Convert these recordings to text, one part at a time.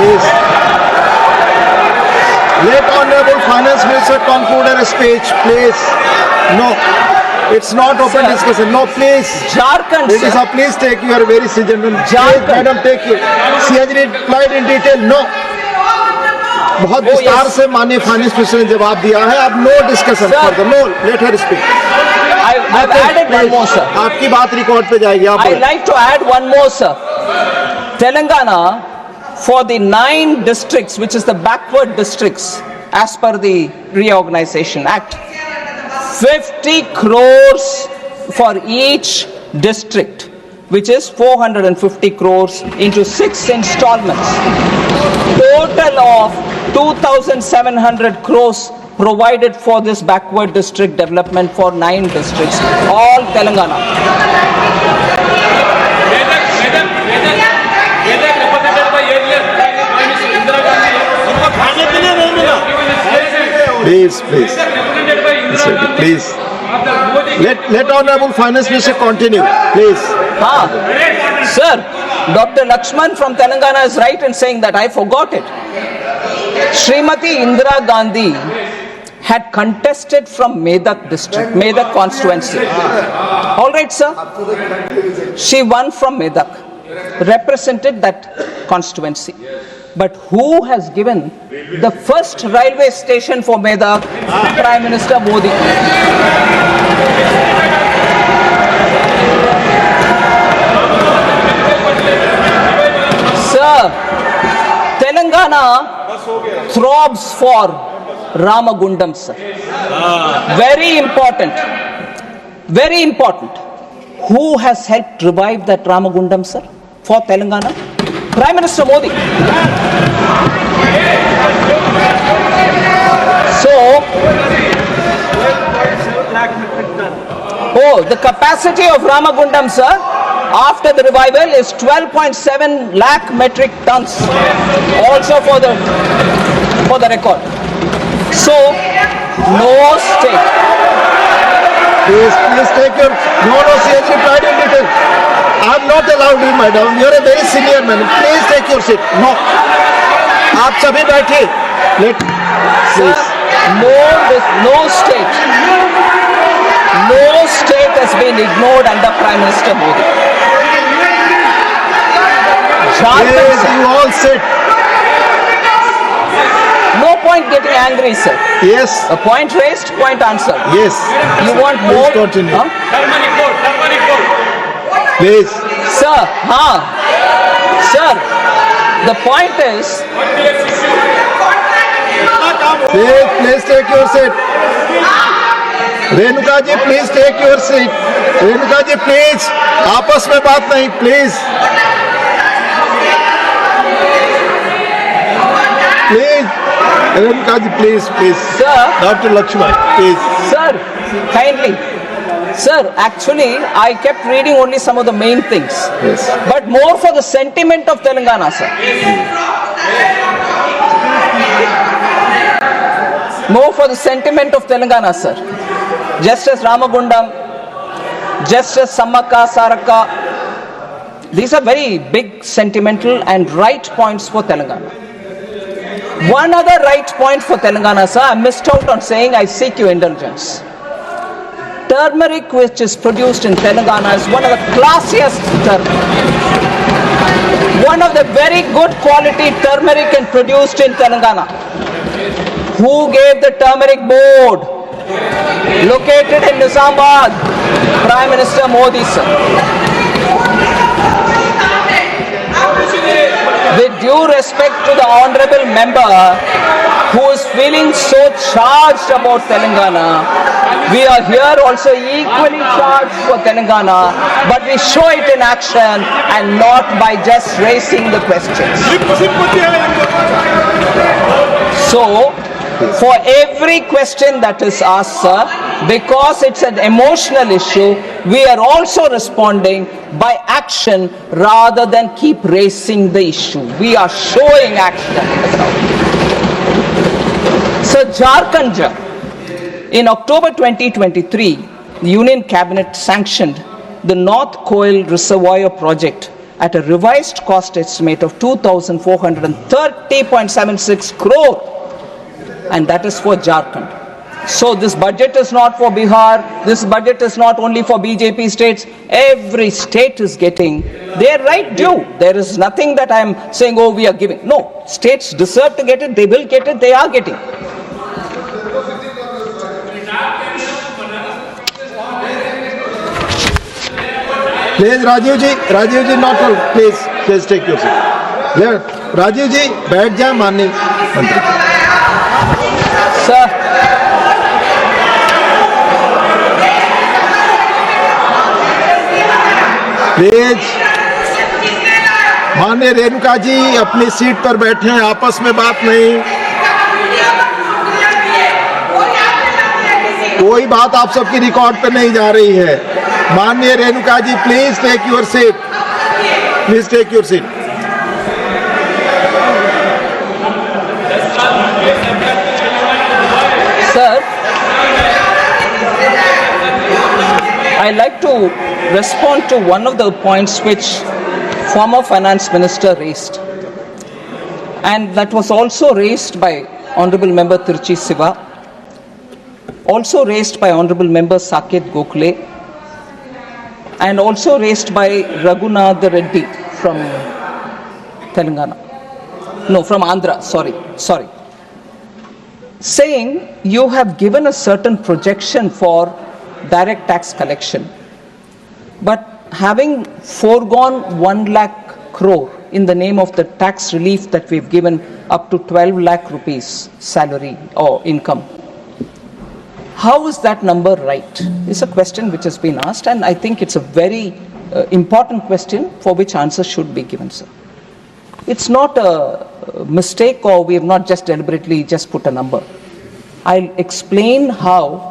Please. Let Honorable Finance Minister conclude her speech, please. No, it's not open discussion. No, please. Jharkhand, Ladies, please take your very gentleman. Jharkhand. Madam, take you. She has replied in detail. No. बहुत विस्तार से माननीय finance minister ने जवाब दिया है. अब no discussion further. No, let her speak. I've added one more, sir. आपकी बात रिकॉर्ड पे जाएगी. आप I'd like to add one more, sir. Telangana, for the 9 districts, which is the backward districts, as per the Reorganization Act, 50 crores for each district, which is 450 crores into 6 installments. Total of 2,700 crores provided for this backward district development for 9 districts, all Telangana. Please. Please. Let Honorable Finance Minister continue. Please. Sir, Dr. Lakshman from Telangana is right in saying that. I forgot it. Srimati Indira Gandhi had contested from Medak district, Medak constituency. All right, sir. She won from Medak, represented that constituency. But who has given the first railway station for Medak? Prime Minister Modi. Sir, Telangana throbs for Ramagundam, sir. Very important. Very important. Who has helped revive that Ramagundam, sir, for Telangana? Prime Minister Modi. So, the capacity of Ramagundam, sir, after the revival is 12.7 lakh metric tons. Also for the record. So, no state. Please take your. No, she has replied in detail. I am not allowed you, madam. You are a very senior man. Please take your seat. No. आप सभी बैठिए. Please. No state has been ignored under Prime Minister Modi. Please, you all sit. No point getting angry, sir. Yes. A point raised, point answered. Yes. You want more? Please continue. Turmeric vote. Please. Sir, Sir, the point is, Please take your seat. Renuka ji, please take your seat. Renuka ji, please. आपस में बात नहीं, please. Please. Renuka ji, please. Sir. Dr. Lakshman, please. Sir, kindly. Sir, actually, I kept reading only some of the main things. Yes. But more for the sentiment of Telangana, sir. More for the sentiment of Telangana, sir. Just as Ramagundam, just as Sammaka, Saraka, these are very big sentimental and right points for Telangana. One other right point for Telangana, sir, I missed out on saying, I seek your indulgence. Turmeric which is produced in Telangana is one of the classiest turmeric. One of the very good quality turmeric and produced in Telangana. Who gave the turmeric board? Located in Nizamabad. Prime Minister Modi, sir. With due respect to the honorable member who is feeling so charged about Telangana, we are here also equally charged for Telangana, but we show it in action and not by just raising the questions. So, for every question that is asked, sir, because it's an emotional issue, we are also responding by action rather than keep raising the issue. We are showing action. So, Jharkhand, in October 2023, the Union Cabinet sanctioned the North Koil Reservoir project at a revised cost estimate of 2,430.76 crore, and that is for Jharkhand. So this budget is not for Bihar, this budget is not only for BJP states, every state is getting their right due. There is nothing that I am saying, oh, we are giving. No, states deserve to get it, they will get it, they are getting. Please, Rajiv ji, not all. Please take your seat. Let Rajiv ji, बैठ जाए माननीय मंत्री. Sir. Please, माननीय रेणुका जी अपनी seat पर बैठे हैं, आपस में बात नहीं. कोई बात आप सबकी रिकॉर्ड पे नहीं जा रही है. माननीय Renuka ji, please take your seat. Please take your seat. Sir, I like to respond to one of the points which former finance minister raised, and that was also raised by Honorable Member Tiruchi Siva, also raised by Honorable Member Saket Gokhale, and also raised by Raghunath Reddy from Telangana. No, from Andhra, sorry. Saying you have given a certain projection for direct tax collection, but having foregone 1 lakh crore in the name of the tax relief that we've given up to 12 lakh rupees salary or income, how is that number right? It's a question which has been asked, and I think it's a very important question for which answer should be given, sir. It's not a mistake, or we have not just deliberately just put a number. I'll explain how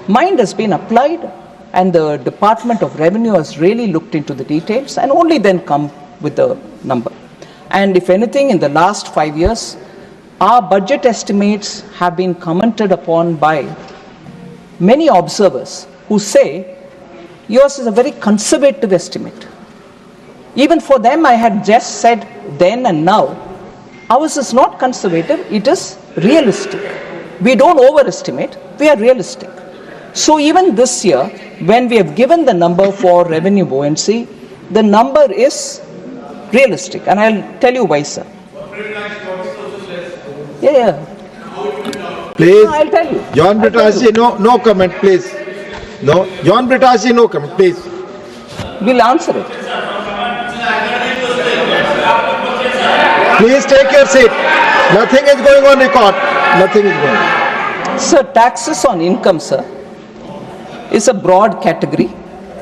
mind has been applied, and the Department of Revenue has really looked into the details and only then come with the number. And if anything, in the last 5 years, our budget estimates have been commented upon by many observers who say yours is a very conservative estimate. Even for them, I had just said then and now, ours is not conservative, it is realistic. We don't overestimate, we are realistic. So even this year, when we have given the number for revenue buoyancy, the number is realistic, and I'll tell you why, sir. Yeah. Please, No, I'll tell you. John Britas ji, no comment, please. No, John Britas ji, no comment, please. We'll answer it. Please take your seat. Nothing is going on record. Nothing is going on. Sir, taxes on income, sir, is a broad category.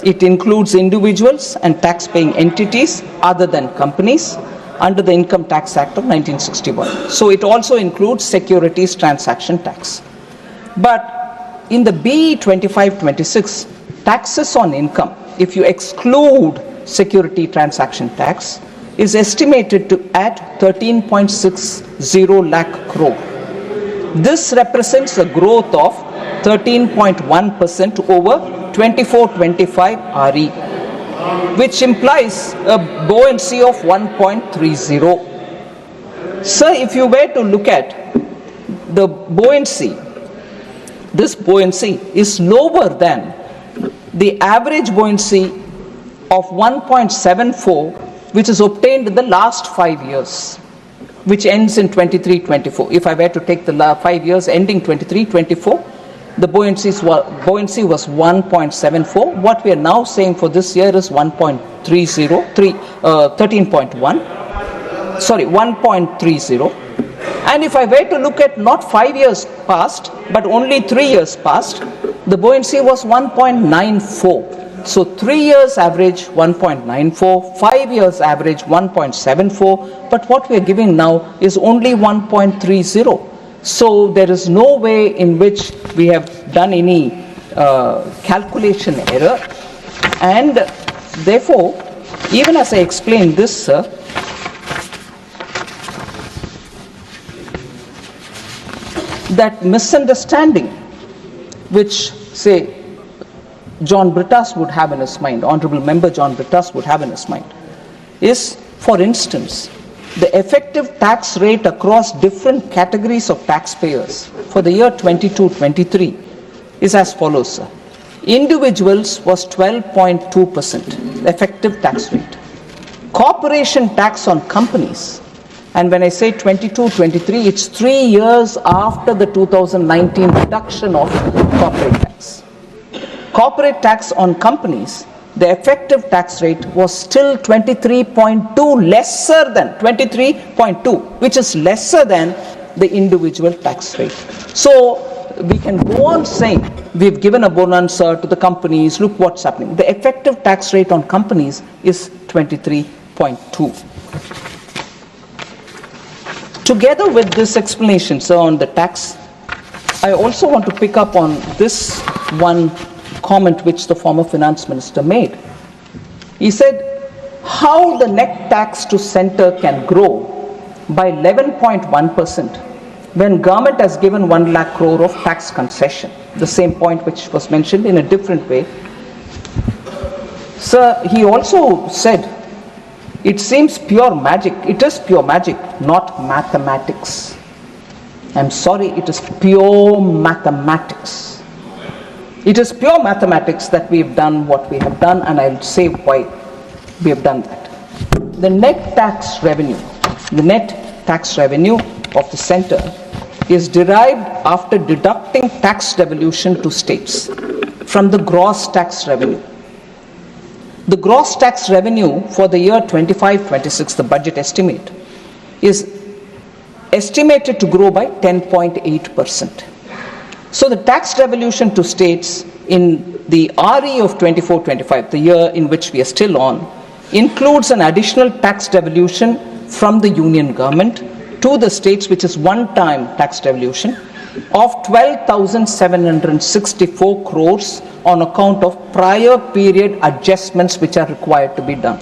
It includes individuals and tax-paying entities other than companies under the Income Tax Act of 1961. So it also includes securities transaction tax. But in the BE 2526, taxes on income, if you exclude security transaction tax, is estimated to at 13.60 lakh crore. This represents a growth of 13.1% over 24-25 RE, which implies a buoyancy of 1.30. Sir, if you were to look at the buoyancy, this buoyancy is lower than the average buoyancy of 1.74, which is obtained in the last 5 years, which ends in 23-24. If I were to take the 5 years ending 23-24, the buoyancy was 1.74. What we are now saying for this year is 1.30. And if I were to look at not 5 years past, but only 3 years past, the buoyancy was 1.94. So 3 years average 1.94, 5 years average 1.74, but what we are giving now is only 1.30. So there is no way in which we have done any calculation error, and therefore, even as I explained this, sir, that misunderstanding which, say, John Britas would have in his mind, Honorable Member John Britas would have in his mind, is, for instance, the effective tax rate across different categories of taxpayers for the year 22-23 is as follows, sir. Individuals was 12.2% effective tax rate. Corporation tax on companies, and when I say 22-23, it's 3 years after the 2019 reduction of corporate tax. Corporate tax on companies, the effective tax rate was still 23.2, lesser than 23.2, which is lesser than the individual tax rate. So we can go on saying we've given a bonanza to the companies, look what's happening. The effective tax rate on companies is 23.2. Together with this explanation, sir, on the tax, I also want to pick up on this one comment which the former finance minister made. He said how the net tax to center can grow by 11.1% when government has given 1 lakh crore of tax concession. The same point which was mentioned in a different way. Sir, he also said it seems pure magic. It is pure magic, not mathematics. I'm sorry, it is pure mathematics. It is pure mathematics that we have done what we have done, and I'll say why we have done that. The net tax revenue of the center is derived after deducting tax devolution to states from the gross tax revenue. The gross tax revenue for the year 25-26, the budget estimate, is estimated to grow by 10.8%. So the tax devolution to states in the RE of 24-25, the year in which we are still on, includes an additional tax devolution from the union government to the states, which is one-time tax devolution of 12,764 crores on account of prior period adjustments which are required to be done.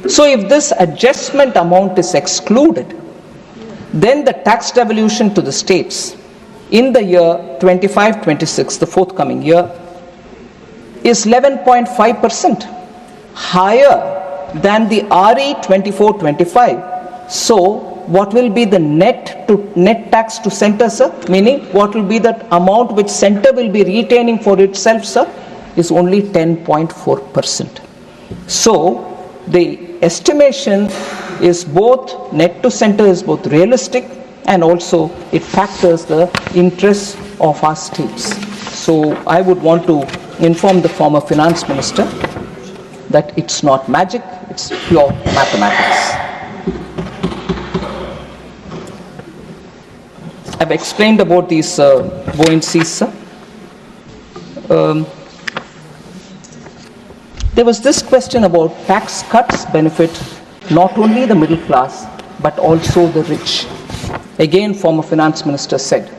So if this adjustment amount is excluded, then the tax devolution to the states in the year 25-26, the forthcoming year, is 11.5%, higher than the RE 24-25. So what will be the net tax to center, sir? Meaning what will be that amount which center will be retaining for itself, sir? Is only 10.4%. So the estimation is both, net to center is both realistic, and also it factors the interests of our states. So I would want to inform the former finance minister that it's not magic, it's pure mathematics. I've explained about these buoyancies, sir. There was this question about tax cuts benefit not only the middle class but also the rich. Again, former finance minister said,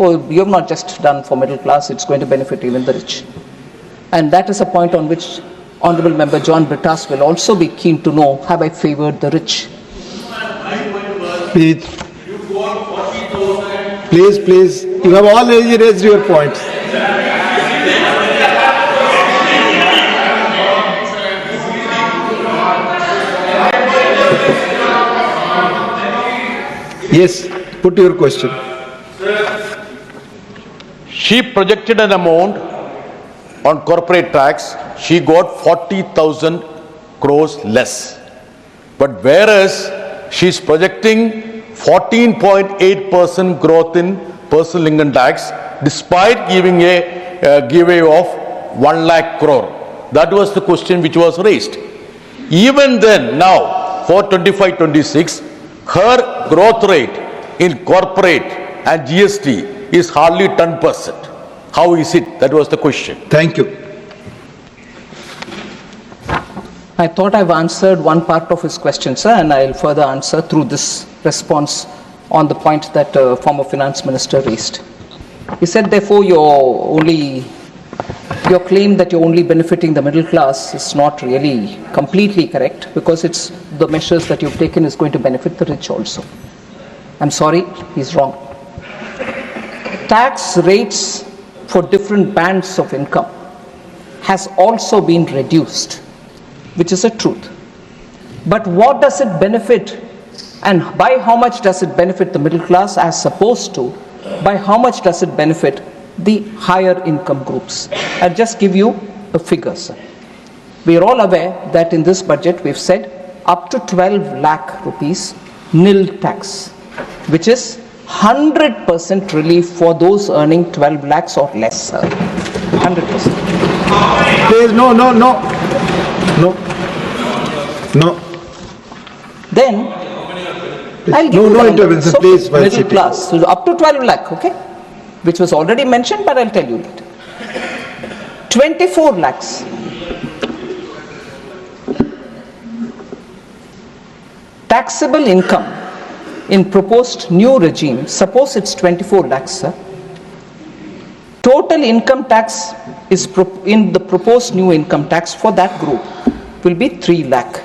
oh, you have not just done for middle class, it's going to benefit even the rich. And that is a point on which Honorable Member John Brittas will also be keen to know, have I favored the rich? Please, you have already raised your points. Yes, put your question. She projected an amount on corporate tax, she got 40,000 crores less. But whereas she is projecting 14.8% growth in personal income tax, despite giving a giveaway of 1 lakh crore. That was the question which was raised. Even then, now, for 25-26, her growth rate in corporate and GST is hardly 10%. How is it? That was the question. Thank you. I thought I've answered one part of his question, sir, and I'll further answer through this response on the point that former finance minister raised. He said, therefore, your claim that you're only benefiting the middle class is not really completely correct, because it's the measures that you've taken is going to benefit the rich also. I'm sorry, he's wrong. Tax rates for different bands of income has also been reduced, which is a truth. But what does it benefit, and by how much does it benefit the middle class as opposed to by how much does it benefit the higher income groups? I'll just give you a figure, sir. We are all aware that in this budget we've said up to 12 lakh rupees nil tax, which is 100% relief for those earning 12 lakhs or less, sir. 100%. Please, no. Then I'll give No you the intervention, numbers. please, while Middle sitting. class, so up to 12 lakh, okay, which was already mentioned, but I'll tell you later. 24 lakhs. Taxable income in proposed new regime, suppose it's 24 lakhs, sir. Total income tax is in the proposed new income tax for that group will be 3 lakh.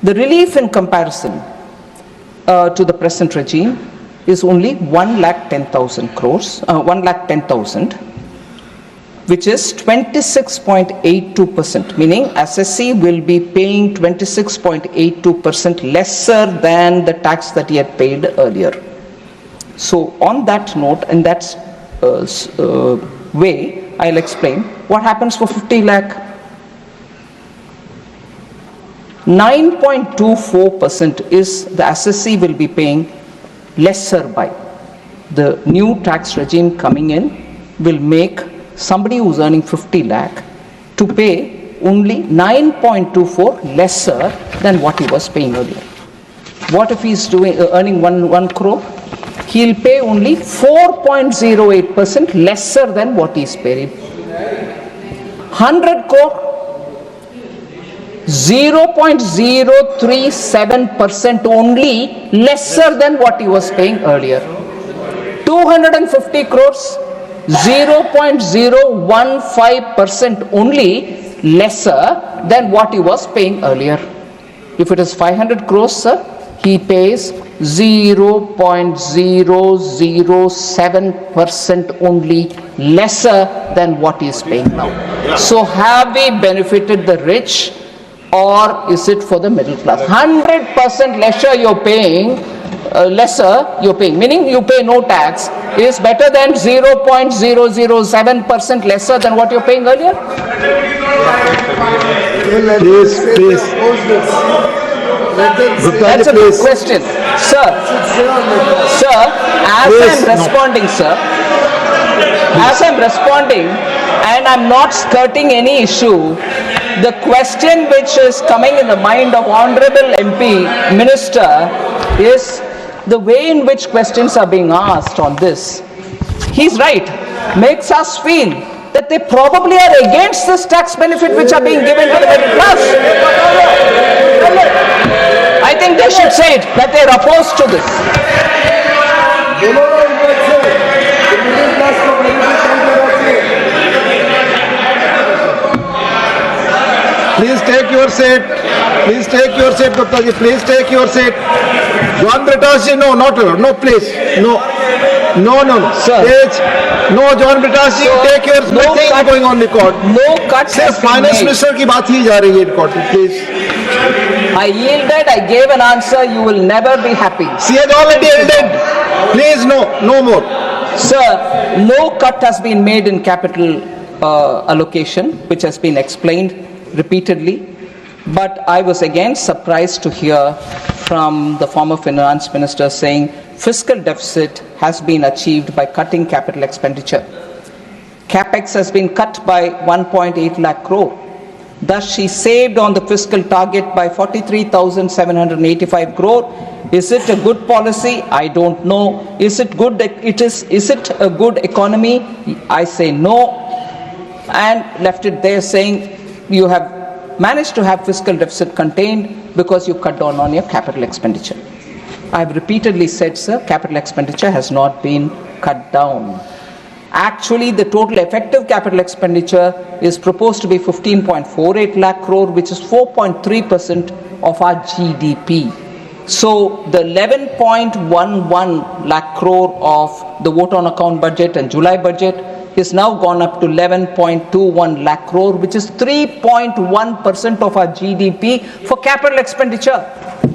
The relief in comparison to the present regime is only 1,10,000 crores, 1,10,000, which is 26.82%, meaning SSC will be paying 26.82% lesser than the tax that he had paid earlier. So on that note, in that way, I'll explain what happens for 50 lakh. 9.24% is the SSC will be paying lesser by. The new tax regime coming in will make somebody who's earning 50 lakh to pay only 9.24 lesser than what he was paying earlier. What if he's earning 1 crore? He'll pay only 4.08% lesser than what he's paid. 100 crore, 0.037% only lesser than what he was paying earlier. 250 crores, 0.015% only lesser than what he was paying earlier. If it is 500 crores, sir, he pays 0.007% only lesser than what he is paying now. So have we benefited the rich, or is it for the middle class? 100% lesser you're paying, meaning you pay no tax, is better than 0.007% lesser than what you're paying earlier? Please. That's a good question. Sir, as I'm responding, and I'm not skirting any issue, the question which is coming in the mind of Honorable MP Minister is the way in which questions are being asked on this. He's right, makes us feel that they probably are against this tax benefit which are being given to the middle class. I think they should say it, that they are opposed to this. Please take your seat. Please take your seat, Gupta ji. Please take your seat. John Britash ji, no, not allowed. No, please. No. Sir. Please. No, John Britash ji, take your. Nothing is going on record. No cuts सिर्फ have been finance made. Minister की बात ही जा रही है record में, please. I yielded, I gave an answer, you will never be happy. She has already ended. Please, no more. Sir, no cut has been made in capital allocation, which has been explained repeatedly. But I was again surprised to hear from the former finance minister saying fiscal deficit has been achieved by cutting capital expenditure. Capex has been cut by 1.8 lakh crore. Thus, she saved on the fiscal target by 43,785 crore. Is it a good policy? I don't know. Is it good? Is it a good economy? I say no. And left it there saying you have managed to have fiscal deficit contained because you cut down on your capital expenditure. I have repeatedly said, sir, capital expenditure has not been cut down. Actually, the total effective capital expenditure is proposed to be 15.48 lakh crore, which is 4.3% of our GDP. So the 11.11 lakh crore of the vote on account budget and July budget is now gone up to 11.21 lakh crore, which is 3.1% of our GDP for capital expenditure.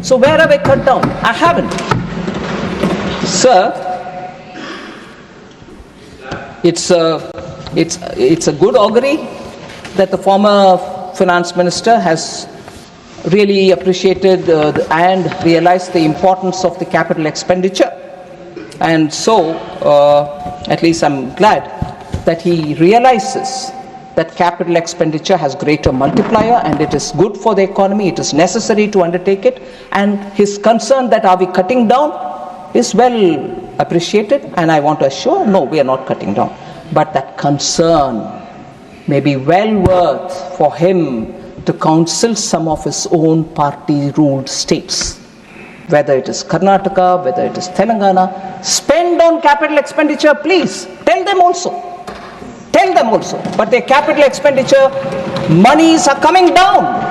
So where have I cut down? I haven't. Sir, it's a good augury that the former finance minister has really appreciated and realized the importance of the capital expenditure. And so, at least I'm glad that he realizes that capital expenditure has greater multiplier and it is good for the economy, it is necessary to undertake it, and his concern that are we cutting down is well appreciated, and I want to assure, no, we are not cutting down. But that concern may be well worth for him to counsel some of his own party-ruled states, whether it is Karnataka, whether it is Telangana. Spend on capital expenditure, please. Tell them also. Tell them also. But their capital expenditure monies are coming down.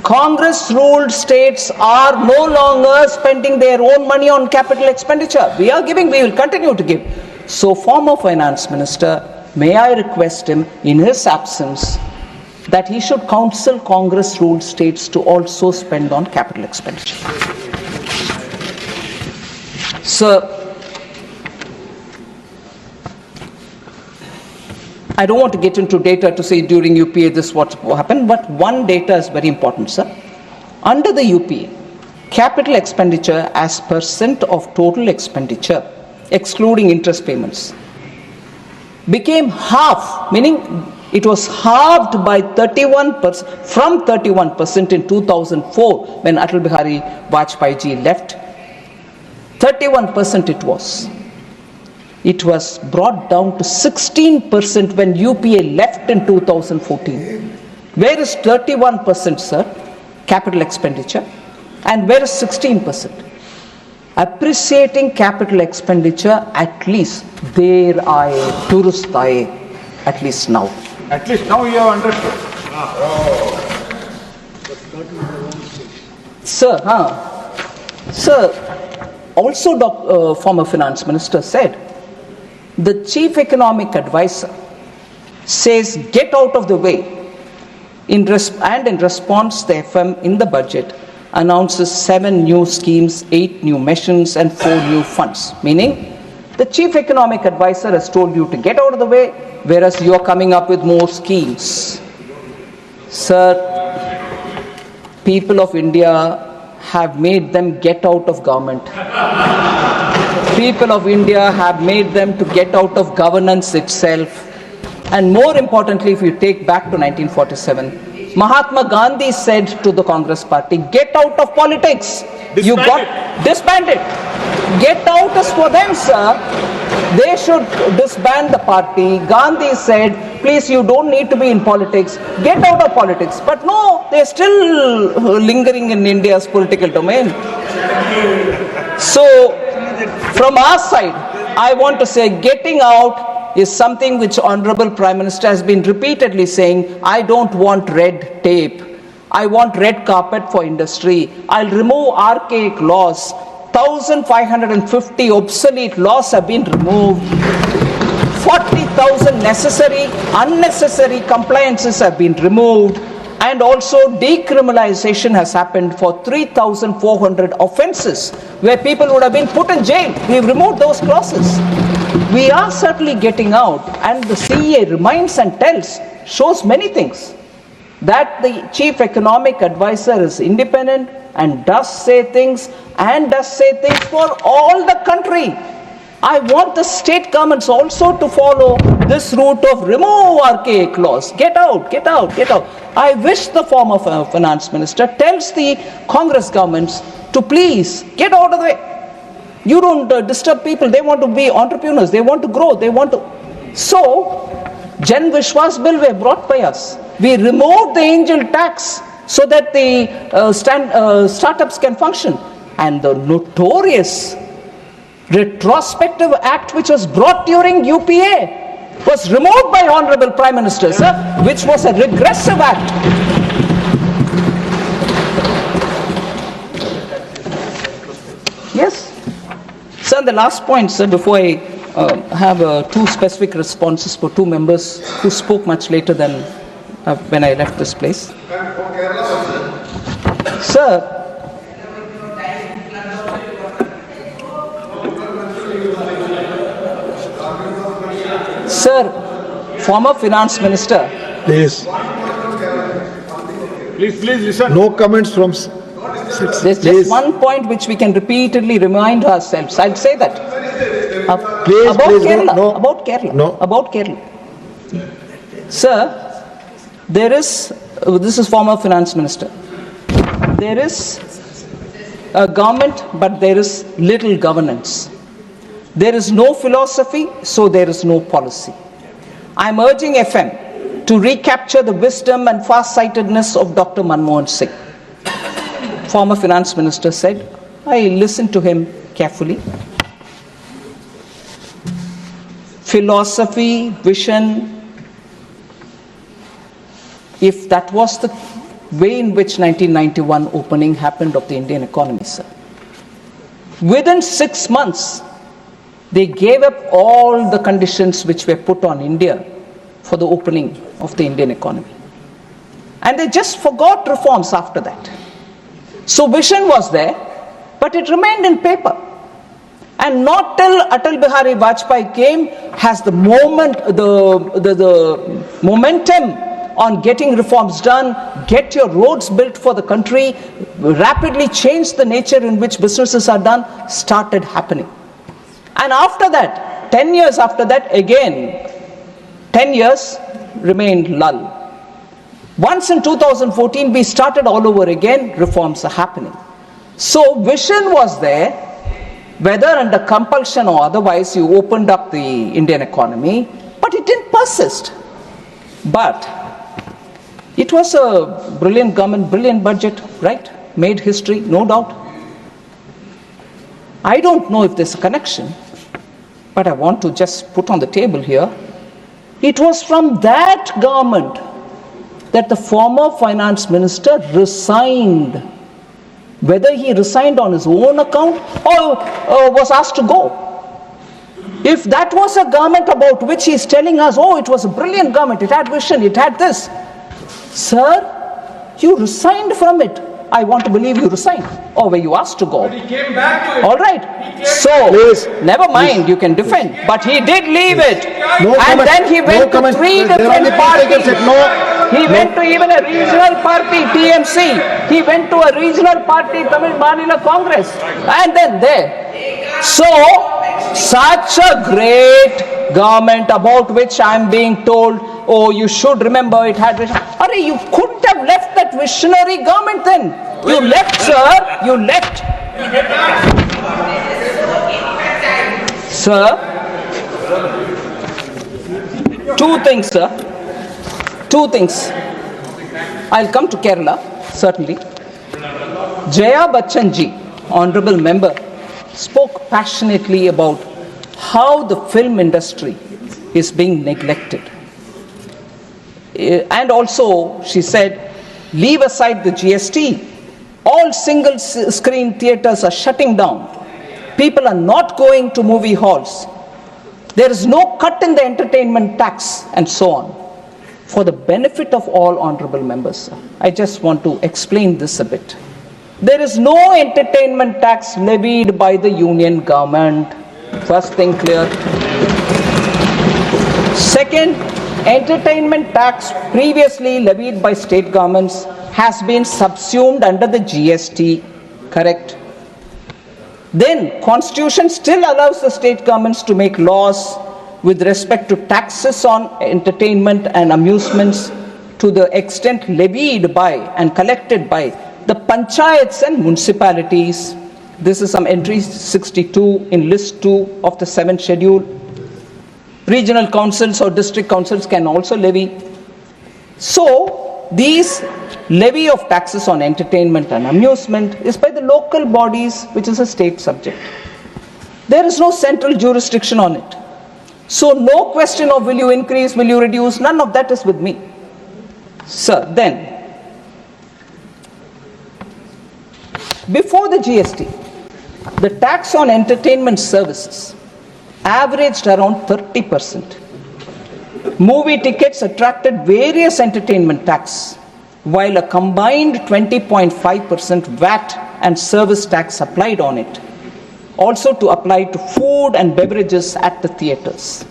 Congress-ruled states are no longer spending their own money on capital expenditure. We are giving, we will continue to give. So, former finance minister, may I request him, in his absence, that he should counsel Congress-ruled states to also spend on capital expenditure. Sir, I don't want to get into data to say during UPA this what happened, but one data is very important, sir. Under the UPA, capital expenditure as percent of total expenditure, excluding interest payments, became half, meaning it was halved by 31%, from 31% in 2004 when Atal Bihari Vajpayee ji left. 31% it was. It was brought down to 16% when UPA left in 2014. Where is 31%, sir? Capital expenditure. And where is 16%? Appreciating capital expenditure, at least there aaye, durust aaye, at least now. At least now you have understood. Sir, also former finance minister said, the chief economic advisor says get out of the way, in response the FM in the budget announces 7 new schemes, 8 new missions and 4 new funds, meaning the chief economic advisor has told you to get out of the way, whereas you are coming up with more schemes. Sir, people of India have made them get out of government. People of India have made them to get out of governance itself. And more importantly, if you take back to 1947, Mahatma Gandhi said to the Congress party, get out of politics. You got disbanded. Get out is for them, sir. They should disband the party. Gandhi said, please, you don't need to be in politics. Get out of politics. But no, they're still lingering in India's political domain. So, from our side, I want to say getting out is something which Honorable Prime Minister has been repeatedly saying, I don't want red tape. I want red carpet for industry. I'll remove archaic laws. 1,550 obsolete laws have been removed. 40,000 necessary, unnecessary compliances have been removed. And also decriminalization has happened for 3,400 offenses where people would have been put in jail. We've removed those clauses. We are certainly getting out, and the CEA reminds and tells, shows many things. That the chief economic advisor is independent and does say things for all the country. I want the state governments also to follow this route of remove archaic laws. Get out, get out, get out. I wish the former finance minister tells the Congress governments to please get out of the way. You don't disturb people. They want to be entrepreneurs. They want to grow. They want to. So, Jan Vishwas bill were brought by us. We removed the angel tax so that the startups can function. And the notorious retrospective act which was brought during UPA was removed by Honorable Prime Minister, sir, which was a regressive act. Yes. Sir, the last point, sir, before I have two specific responses for two members who spoke much later than when I left this place. Sir, former finance minister. Please, Please listen. no comments from. There's just one point which we can repeatedly remind ourselves. I'll say that. Please, About please, Kerala. no. About Kerala. No. About Kerala. Sir, there is, this is former finance minister. There is a government, but there is little governance. There is no philosophy, so there is no policy. I'm urging FM to recapture the wisdom and far-sightedness of Dr. Manmohan Singh. Former finance minister said, I listened to him carefully. Philosophy, vision, if that was the way in which 1991 opening happened of the Indian economy, sir. Within 6 months, they gave up all the conditions which were put on India for the opening of the Indian economy. And they just forgot reforms after that. So vision was there, but it remained in paper. And not till Atal Bihari Vajpayee came has the momentum on getting reforms done, get your roads built for the country, rapidly change the nature in which businesses are done, started happening. And after that, 10 years after that, again, 10 years remained lull. Once in 2014, we started all over again, reforms are happening. So vision was there, whether under compulsion or otherwise, you opened up the Indian economy, but it didn't persist. But it was a brilliant government, brilliant budget, right? Made history, no doubt. I don't know if there's a connection, but I want to just put on the table here. It was from that government that the former finance minister resigned. Whether he resigned on his own account or was asked to go. If that was a government about which he is telling us, oh, it was a brilliant government, it had vision, it had this. Sir, you resigned from it. I want to believe you resigned. Or were you asked to go? But he came back to it. All right. So, Please. never mind, you can defend. But he did leave it. No And comment. then he No went to comment. 3 There are different the people parties. said no. He went to even a regional party, TMC. He went to a regional party, Tamil Manila Congress. And then there. So, such a great government about which I am being told, oh, you should remember it had vision. Arre, you couldn't have left that visionary government then. You left, sir. You left. Sir, two things, sir. Two things. I'll come to Kerala, certainly. Jaya Bachchan ji, honorable member, spoke passionately about how the film industry is being neglected. And also, she said, leave aside the GST. All single screen theaters are shutting down. People are not going to movie halls. There is no cut in the entertainment tax and so on. For the benefit of all honorable members, I just want to explain this a bit. There is no entertainment tax levied by the union government. First thing clear. Second, entertainment tax previously levied by state governments has been subsumed under the GST, correct? Then, Constitution still allows the state governments to make laws with respect to taxes on entertainment and amusements to the extent levied by and collected by the panchayats and municipalities. This is some entry 62 in list 2 of the 7th schedule. Regional councils or district councils can also levy. So, these levy of taxes on entertainment and amusement is by the local bodies, which is a state subject. There is no central jurisdiction on it. So no question of will you increase, will you reduce, none of that is with me. Sir, then, before the GST, the tax on entertainment services averaged around 30%. Movie tickets attracted various entertainment tax, while a combined 20.5% VAT and service tax applied on it, also to apply to food and beverages at the theatres.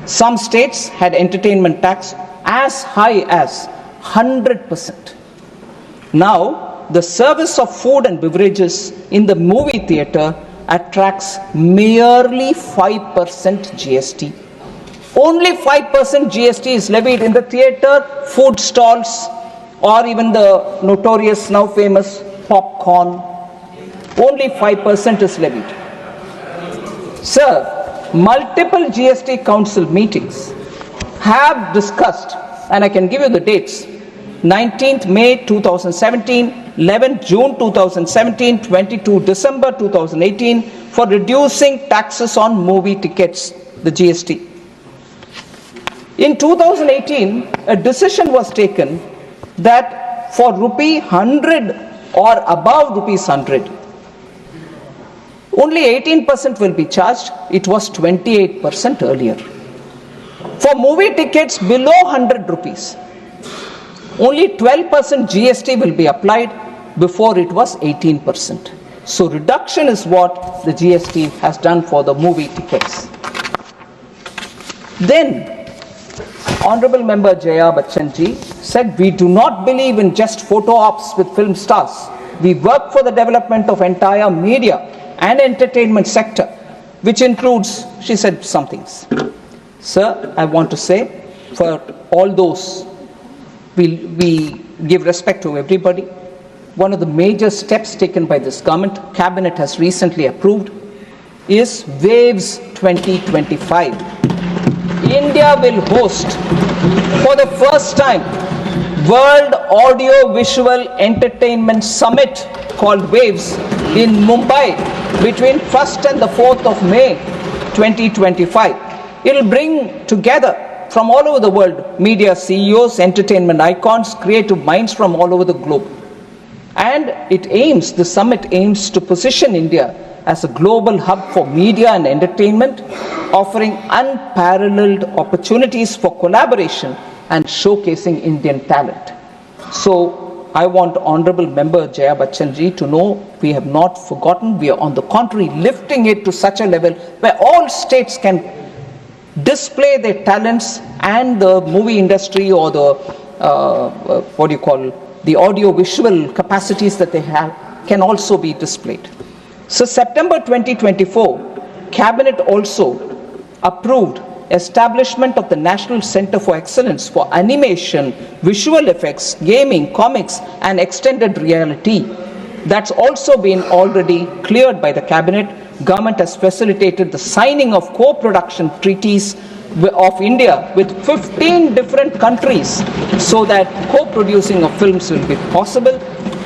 Some states had entertainment tax as high as 100%. Now, the service of food and beverages in the movie theatre attracts merely 5% GST. Only 5% GST is levied in the theatre, food stalls, or even the notorious, now famous popcorn. Only 5% is levied. Sir, multiple GST council meetings have discussed, and I can give you the dates, 19th May 2017, 11th June 2017, 22 December 2018, for reducing taxes on movie tickets, the GST. In 2018, a decision was taken that for rupee 100 or above rupees 100, only 18% will be charged. It was 28% earlier. For movie tickets below 100 rupees, only 12% GST will be applied. Before it was 18%. So reduction is what the GST has done for the movie tickets. Then, Honorable Member Jaya Bachchan ji said, we do not believe in just photo ops with film stars. We work for the development of entire media and entertainment sector, which includes, she said some things. Sir, I want to say, for all those, we give respect to everybody. One of the major steps taken by this government, Cabinet has recently approved, is Waves 2025. India will host, for the first time, World Audio Visual Entertainment Summit called Waves in Mumbai between 1st and the 4th of May 2025. It will bring together from all over the world media CEOs, entertainment icons, creative minds from all over the globe. And the summit aims to position India as a global hub for media and entertainment, offering unparalleled opportunities for collaboration and showcasing Indian talent. So I want Honorable Member Jaya Bachchan ji to know we have not forgotten. We are on the contrary lifting it to such a level where all states can display their talents, and the movie industry or the the audio-visual capacities that they have can also be displayed. So September 2024, Cabinet also approved establishment of the National Center for Excellence for Animation, Visual Effects, Gaming, Comics and Extended Reality. That's also been already cleared by the Cabinet. Government has facilitated the signing of co-production treaties of India with 15 different countries so that co-producing of films will be possible.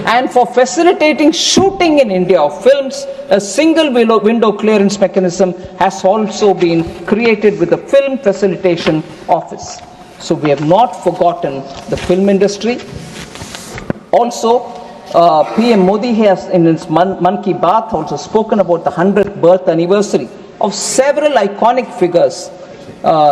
And for facilitating shooting in India of films, a single window clearance mechanism has also been created with the Film Facilitation Office. So we have not forgotten the film industry. Also, PM Modi has in his Mann Ki Baat also spoken about the 100th birth anniversary of several iconic figures.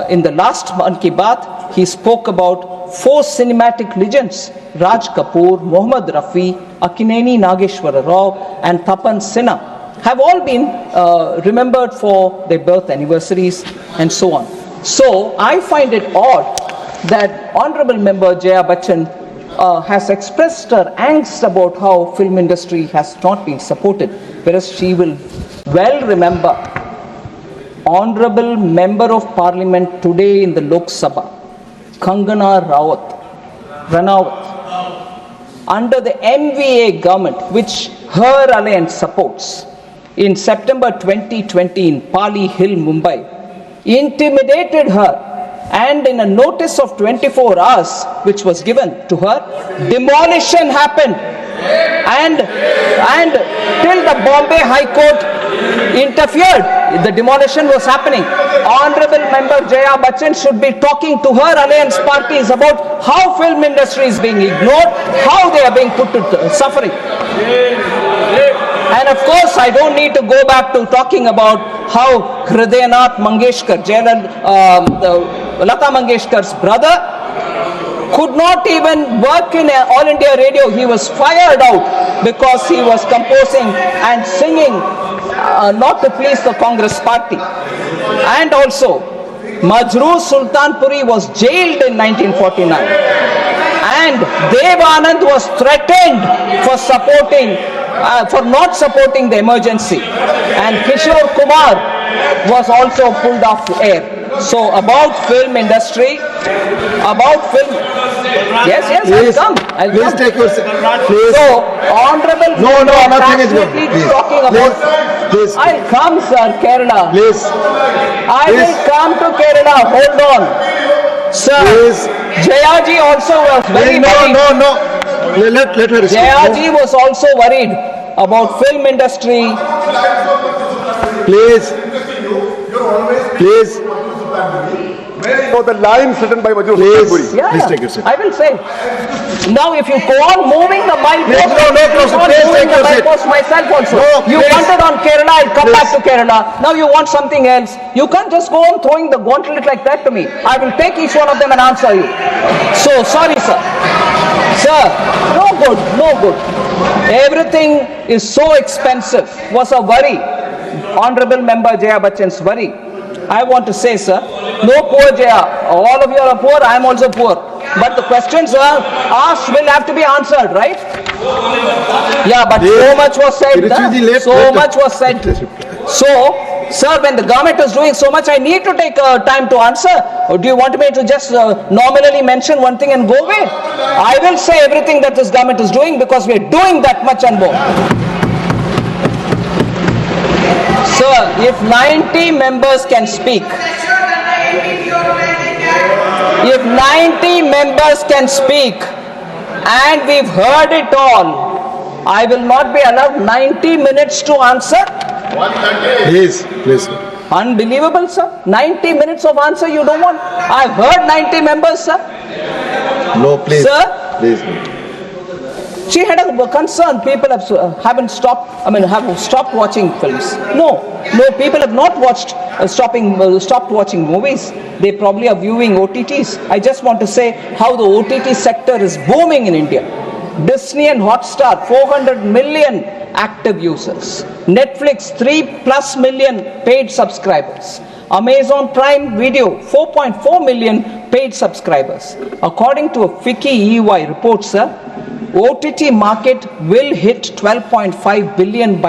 In the last Mann Ki Baat, he spoke about 4 cinematic legends, Raj Kapoor, Mohammad Rafi, Akineni Nageshwara Rao and Tapan Sinha have all been remembered for their birth anniversaries and so on. So I find it odd that Honorable Member Jaya Bachchan has expressed her angst about how film industry has not been supported, whereas she will well remember Honorable Member of Parliament today in the Lok Sabha, Kangana Ranaut, under the MVA government, which her alliance supports, in September 2020 in Pali Hill, Mumbai, intimidated her, and in a notice of 24 hours which was given to her, demolition happened. And till the Bombay High Court interfered, the demolition was happening. Honorable Member Jaya Bachchan should be talking to her alliance parties about how film industry is being ignored, how they are being put to suffering. And of course, I don't need to go back to talking about how Hridayanath Mangeshkar, Lata Mangeshkar's brother, could not even work in All India Radio. He was fired out because he was composing and singing not to please the Congress party. And also, Majroor Sultanpuri was jailed in 1949. And Dev Anand was threatened for not supporting the emergency. And Kishore Kumar was also pulled off the air. So about film industry, yes, Please, I'll please come. take your seat. Please. So, honorable No, member nothing is going. passionately Please. talking about, Please. I'll come, sir, Kerala. Please. I will come to Kerala. Hold on. Sir, Please. Jayaji also was very worried. No. Let her speak. Jayaji was also worried about film industry. Please. For the line written by Majroor Please. Sultanpuri. Yeah, Please take your seat. I will say. Now, if you go on moving the milepost, Please take your seat. myself also. No, You please. wanted on Kerala, I'll come Please. back to Kerala. Now you want something else. You can't just go on throwing the gauntlet like that to me. I will take each one of them and answer you. So, sorry, sir. Sir, no good. Everything is so expensive. Was a worry. Honorable Member Jaya Bachchan's worry. I want to say, sir, no poor Jaya. All of you are poor, I am also poor. But the questions are asked will have to be answered, right? Yeah, but so much was said. So much was said. So, sir, when the government is doing so much, I need to take time to answer. Or do you want me to just nominally mention one thing and go away? I will say everything that this government is doing because we are doing that much and more. Sir, if 90 members can speak, if 90 members can speak and we've heard it all, I will not be allowed 90 minutes to answer? Please. Unbelievable, sir. 90 minutes of answer you don't want? I've heard 90 members, sir. No, please. Sir? Please. She had a concern. People have stopped watching films. No, people have not stopped watching movies. They probably are viewing OTTs. I just want to say how the OTT sector is booming in India. Disney and Hotstar, 400 million active users. Netflix, 3+ million paid subscribers. Amazon Prime Video, 4.4 million paid subscribers. According to a FICCI EY report, sir, OTT market will hit 12.5 billion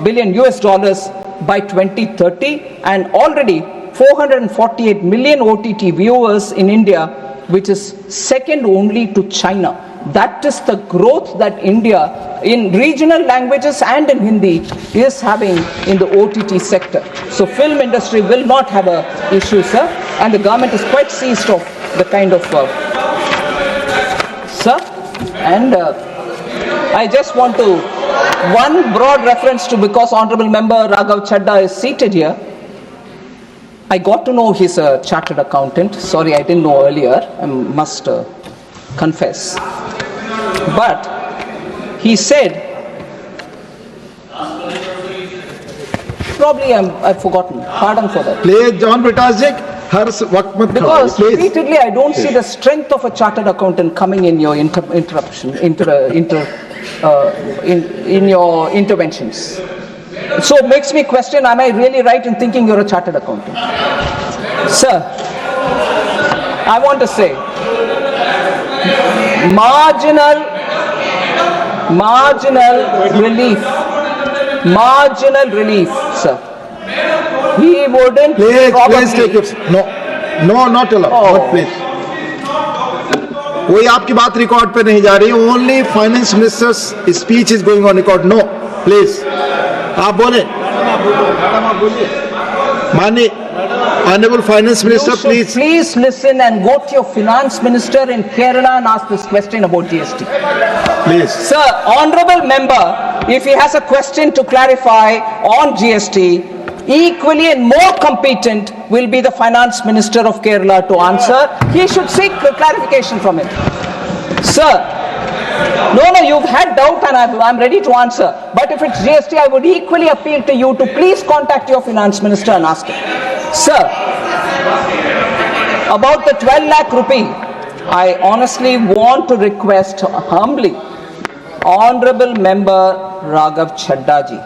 billion US dollars by 2030, and already 448 million OTT viewers in India, which is second only to China. That is the growth that India in regional languages and in Hindi is having in the OTT sector. So film industry will not have a issue, sir, and the government is quite seized of the kind of sir. And I just want to, one broad reference to, because Honorable Member Raghav Chadha is seated here, I got to know he's a chartered accountant. Sorry, I didn't know earlier, I must confess. But he said, probably I've forgotten, pardon for that. Please, John Britasik, हर वक्त मत खाओ, Because please. repeatedly I don't see the strength of a chartered accountant coming in your in your interventions. So it makes me question, am I really right in thinking you're a chartered accountant? Sir, I want to say, marginal relief, sir. He wouldn't Please take your seat. No, not allowed. Not please. कोई आपकी बात record पे नहीं जा रही. Only finance minister's speech is going on record. No, please. आप बोले. माननीय Honorable Finance Minister, You should please. please listen and go to your finance minister in Kerala and ask this question about GST. Please. Sir, honorable member, if he has a question to clarify on GST, equally and more competent will be the finance minister of Kerala to answer. He should seek clarification from him. Sir, No, you've had doubt and I'm ready to answer. But if it's GST, I would equally appeal to you to please contact your finance minister and ask him. Sir, about the 12 lakh rupee, I honestly want to request humbly Honorable Member Raghav Chadha ji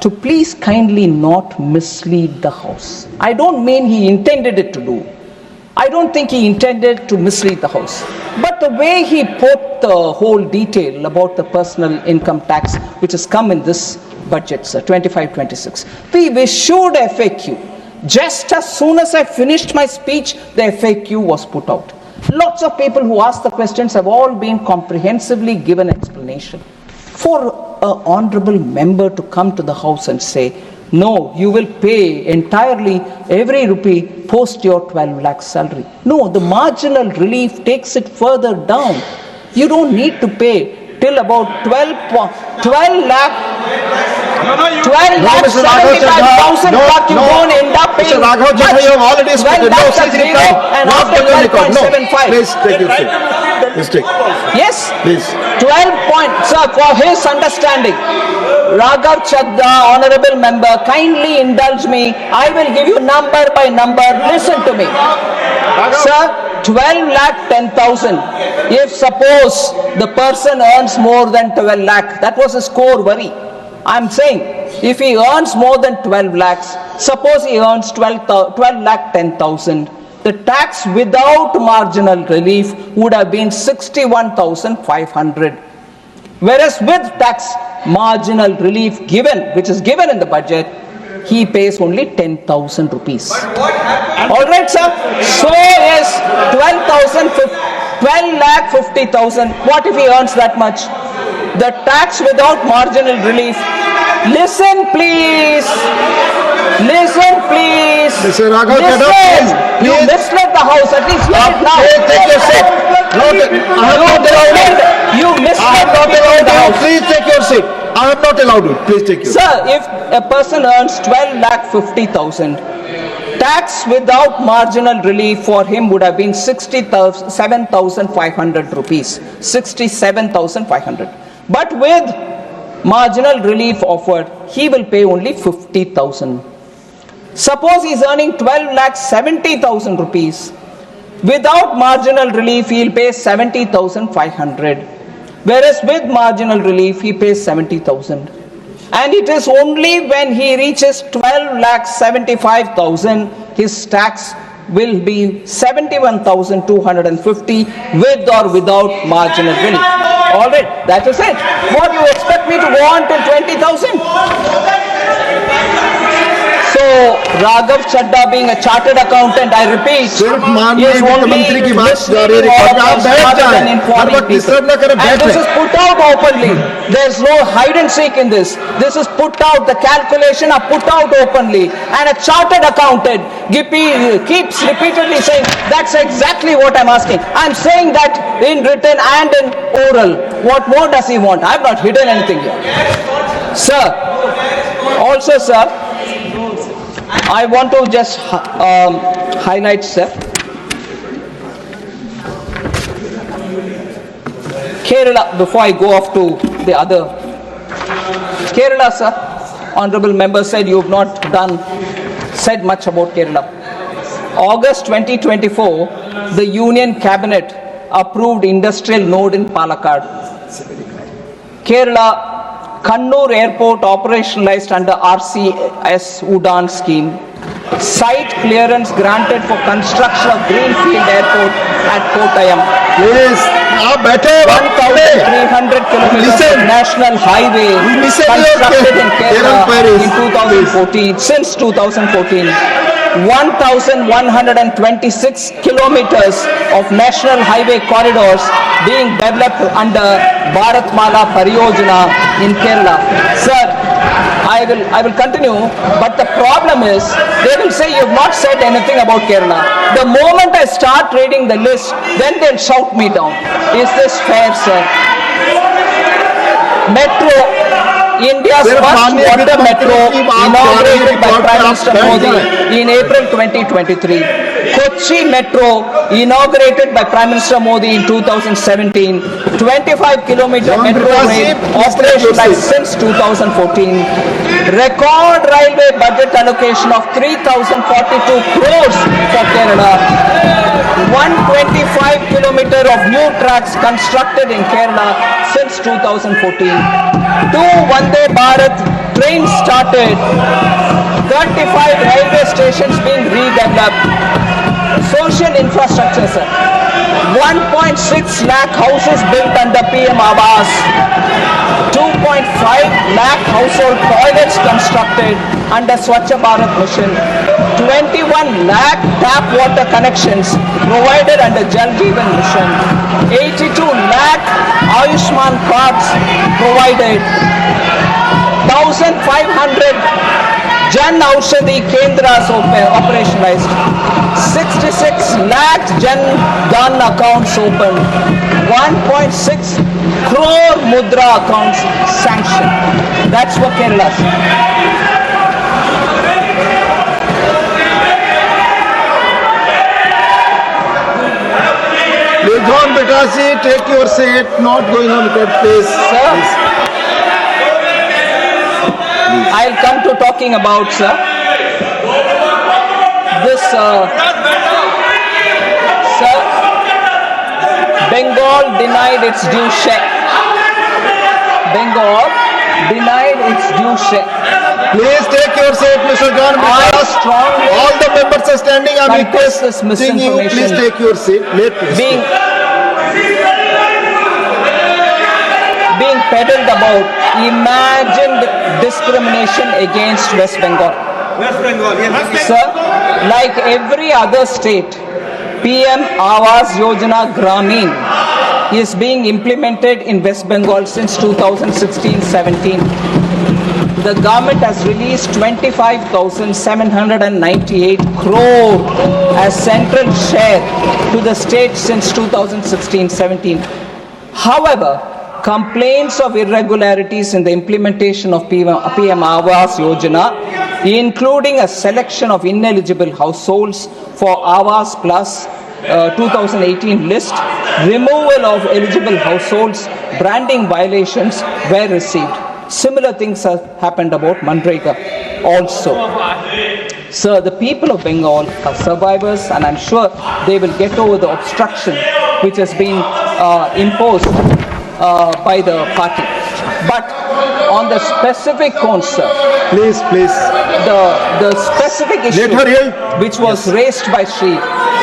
to please kindly not mislead the House. I don't mean he intended it to do. I don't think he intended to mislead the House. But the way he put the whole detail about the personal income tax, which has come in this budget, sir, 25-26, we issued FAQ. Just as soon as I finished my speech, the FAQ was put out. Lots of people who asked the questions have all been comprehensively given explanation. For an honorable member to come to the House and say, no, you will pay entirely every rupee post your 12 lakh salary. No, the marginal relief takes it further down. You don't need to pay till about 12 lakh. 12 lakh 75,000 what you won't end up paying. Mr. Raghav Chadha, you have already spoken. No, That's zero and after 12.75. Please take your seat. Please take. Yes. Please. 12 point, sir, for his understanding. Raghav Chadha, honorable member, kindly indulge me. I will give you number by number. Listen to me. Sir, 12 lakh 10,000. If suppose the person earns more than 12 lakh, that was his core worry. I'm saying, if he earns more than 12 lakhs, suppose he earns 12 lakh 10,000, the tax without marginal relief would have been 61,500. Whereas with tax marginal relief given, which is given in the budget, he pays only 10,000 rupees. All right, sir. So is 12 lakh 50,000. What if he earns that much? The tax without marginal relief. Listen, please. Listen, please. Mr. Raghav Chadha, Listen. You please. misled the House. At least hear it now. Take your seat. You misled the House. Please take your seat. I have not allowed you. Please take your seat. Sir, if a person earns 12 lakh 50,000, tax without marginal relief for him would have been 67,500 rupees. 67,500. But with marginal relief offered, he will pay only 50,000. Suppose he is earning 12 lakh 70,000 rupees. Without marginal relief, he will pay 70,500. Whereas with marginal relief, he pays 70,000. And it is only when he reaches 12 lakh 75,000, his tax will be 71,250 with or without marginal relief. All right, that is it. What do you expect me to go on till 20,000? So, Raghav Chadha being a chartered accountant, I repeat, सिर्फ माननीय is वित्त only मंत्री की बात जारी misleading रखिए। all आप us बैठ rather जाएं। than informing हर वक्त people. disturb ना करें, And बैठें। this is put out openly. There is no hide and seek in this. This is put out, the calculation are put out openly. And a chartered accountant keeps repeatedly saying, that's exactly what I'm asking. I'm saying that in written and in oral. What more does he want? I've not hidden anything here. Sir, also sir, I want to just highlight, sir, Kerala, before I go off to the other. Kerala, sir, honorable member said you have not said much about Kerala. August 2024, the Union Cabinet approved industrial node in Palakkad. Kerala, Kannur Airport operationalized under RCS Udan scheme. Site clearance granted for construction of Greenfield Airport at Kottayam. Please, आप बैठे 1,300 kilometers of national highway constructed in Kerala in 2014. Since 2014, 1,126 kilometers of national highway corridors being developed under Bharatmala Pariyojana in Kerala. Sir, I will continue, but the problem is, they will say you have not said anything about Kerala. The moment I start reading the list, then they'll shout me down. Is this fair, sir? Metro, India's Sir, first माननीय water वित्त metro मंत्री की बात inaugurated by record पे Prime आप Minister बैठ Modi जाएं। in April 2023. Kochi Metro, inaugurated by Prime Minister Modi in 2017, 25-kilometer John metro Prakash, rail please take your operationalized seat. since 2014, record railway budget allocation of 3,042 crores for Kerala, 125-kilometer of new tracks constructed in Kerala since 2014, 2 Vande Bharat trains started, 35 railway stations being redeveloped, social infrastructure, sir. 1.6 lakh houses built under PM Awas, 2.5 lakh household toilets constructed under Swachh Bharat Mission, 21 lakh tap water connections provided under Jal Jeevan Mission, 82 lakh Ayushman cards provided, 1,500 Jan Aushadhi Kendras operationalized, 66 lakh Jan Dhan accounts opened, 1.6 crore Mudra accounts sanctioned. That's for Kerala. Please, John Prakash, take your seat. Not going on record, please. Sir, I'll come to talking about, sir, this, sir, Bengal denied its due share. Bengal denied its due share. Please take your seat, Mr. John I Prakash. strongly All the members are standing. I'm contest this requesting you. Please misinformation take your seat. being peddled about imagined discrimination against West Bengal. Sir, like every other state, PM Awas Yojana Gramin is being implemented in West Bengal since 2016-17. The government has released 25,798 crore as central share to the state since 2016-17. However, complaints of irregularities in the implementation of PM Awas Yojana, including a selection of ineligible households for Awas Plus 2018 list, removal of eligible households, branding violations were received. Similar things have happened about Manrega also. Sir, the people of Bengal are survivors, and I'm sure they will get over the obstruction which has been imposed by the party. But on the specific counts, sir, Please. the specific issue Let her hear. which was raised by Sri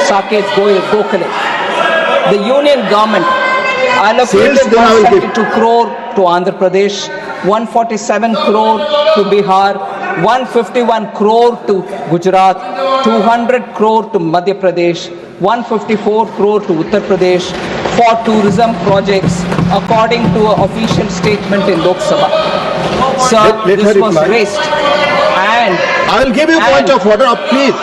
Saket Gokhale, the union government allocated Sales, then I will give. 172 crore to Andhra Pradesh, 147 crore to Bihar, 151 crore to Gujarat, 200 crore to Madhya Pradesh, 154 crore to Uttar Pradesh for tourism projects according to an official statement in Lok Sabha. Sir, Let her this was reply. raised, and I will give you point of order. Please.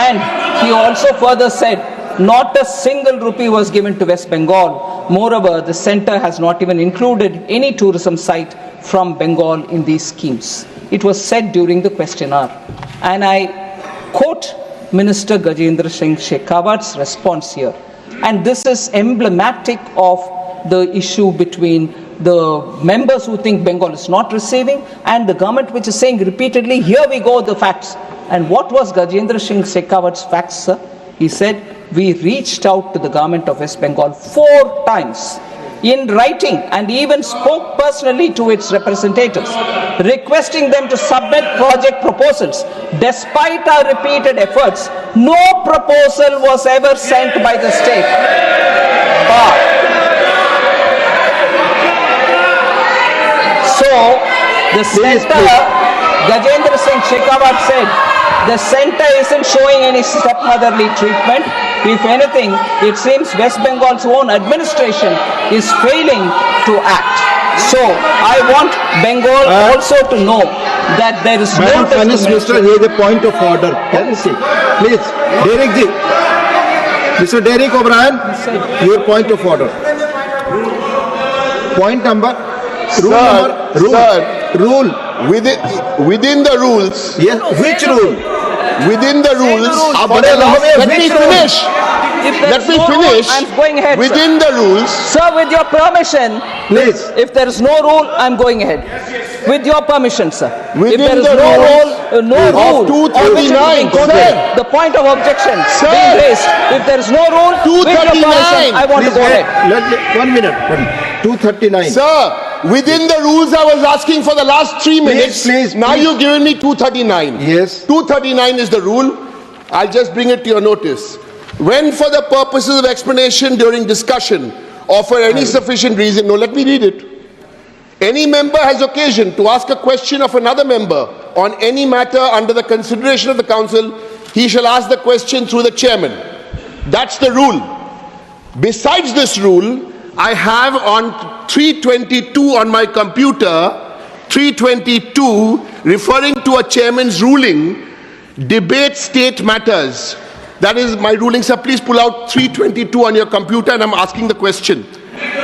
and he also further said not a single rupee was given to West Bengal. Moreover, the center has not even included any tourism site from Bengal in these schemes. It was said during the question hour, and I quote Minister Gajendra Singh Shekhawat's response here, and this is emblematic of the issue between the members who think Bengal is not receiving and the government which is saying repeatedly, here we go, the facts. And what was Gajendra Singh Shekhawat's facts, sir? He said, we reached out to the government of West Bengal 4 times in writing and even spoke personally to its representatives, requesting them to submit project proposals. Despite our repeated efforts, no proposal was ever sent by the state. So, the center, Gajendra Singh Shekhawat said, the center isn't showing any stepmotherly treatment. If anything, it seems West Bengal's own administration is failing to act. So, I want Bengal also to know that there is no Madam Finance Minister, discrimination. here is a point of order. Can you see? Please, Derek ji. Mr. Derek O'Brien, your point of order. Point number. Rule. Within the rules, Yes, which rule? Within the rules, आप for बड़े the last, लंबे let me which rule? finish. If there Let is me no rule, finish. I'm going ahead, sir. Within the rules, Sir, with your permission, Please. if there is no rule, I'm going ahead. With your permission, sir. Within If there is the no rules rule, no of rule, on which it is being 239, quoted, sir. the point of objection Sir. being raised. If there is no rule, with your 239. permission, I want to Please go wait. ahead. Let me, 1 minute. 239. sir, within the rules I was asking for the last 3 minutes. please, Now please. you've given me 239. Yes. 239 is the rule. I'll just bring it to your notice. When for the purposes of explanation during discussion or for any sufficient reason, no, let me read it. Any member has occasion to ask a question of another member on any matter under the consideration of the council, he shall ask the question through the chairman. That's the rule. Besides this rule, I have on 322 on my computer, 322 referring to a chairman's ruling, debate state matters. That is my ruling, sir. Please pull out 322 on your computer and I'm asking the question.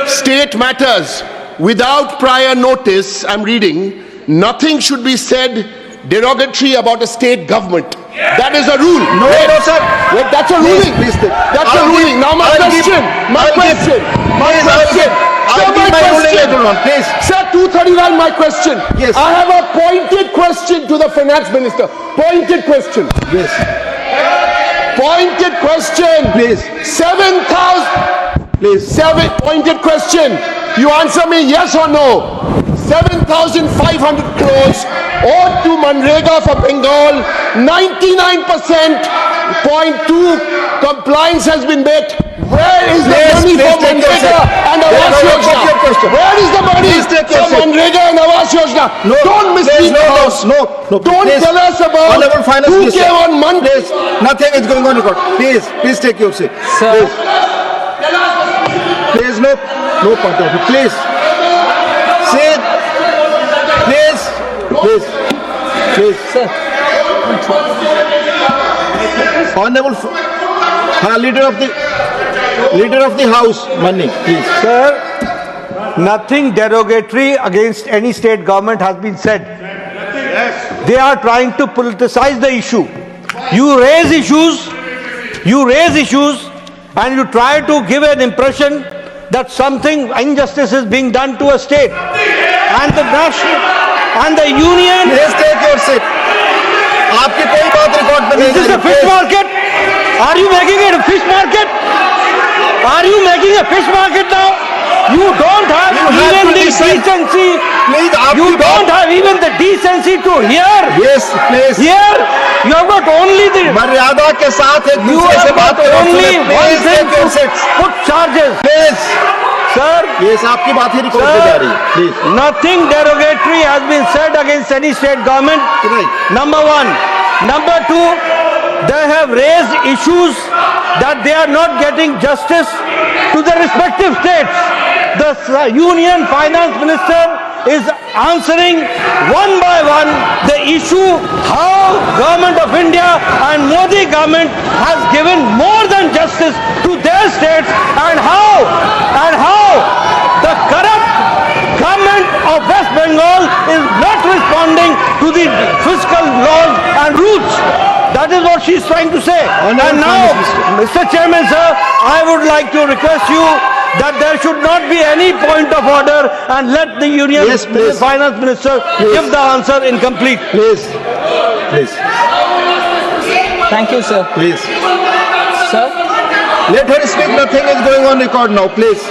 State matters. Without prior notice, I'm reading, nothing should be said derogatory about a state government. That is a rule. No, no, sir. Wait, that's a Please, ruling. please, That's a I'll give- ruling. Now my I'll give- question. My I'll give- question. My Please, I'll question. give- I'll Sir, give my my ruling question. later on, please. Sir, 239, my question. Yes. I have a pointed question to the finance minister. Pointed question. Yes. Pointed question. Please. 7,000. Please. Pointed question. You answer me yes or no. 7,500 crores owed to Manrega for Bengal. 99.2 compliance has been met. Where is the Please, money please for take your Manrega seat. and There Awas is no Yojana? your question. Where is the money Please take your for seat. Manrega and Awas Yojana? No, Don't mislead no, the no, House. no, no. Don't Please. tell us about Honorable Finance who Minister. came on Monday. Please, nothing is going on record. Please, please take your seat. Sir. Please. Please, no point of it. Please. Sit. Please. Please. Please. Sir. Honorable leader of the House, Mani, please. Sir, nothing derogatory against any state government has been said. They are trying to politicize the issue. You raise issues and you try to give an impression that something injustice is being done to a state. And the national and the union. Please take your seat. आपकी कोई बात record में नहीं Is this a जाएगी, fish please. market? Are you making it a fish market? Are you making a fish market now? You don't have You have even to the decide. decency. Please, आपकी You बात- don't have even the decency to hear. Yes, please. Here, you have got only the. मर्यादा के साथ एक You दूसरे से have बात got करो. only Please one thing take your to seats. put charges. Please. Sir, Yes, आपकी बात ही रिकॉर्ड में जा रही है. Please. nothing derogatory has been said against any state government. Right. Number one. Number two, they have raised issues that they are not getting justice to the respective states. The Union Finance Minister is answering one by one the issue how Government of India and Modi government has given more than justice to their states and how the corrupt government of West Bengal is not responding to the fiscal laws and rules. That is what she is trying to say. Honorable And now, Finance Mr. Chairman, sir, I would like to request you that there should not be any point of order and let the Union Yes, please. Finance Minister give the answer incomplete. Please. Please. Thank you, sir. Please. Sir. Let her speak. Nothing is going on record now. Please.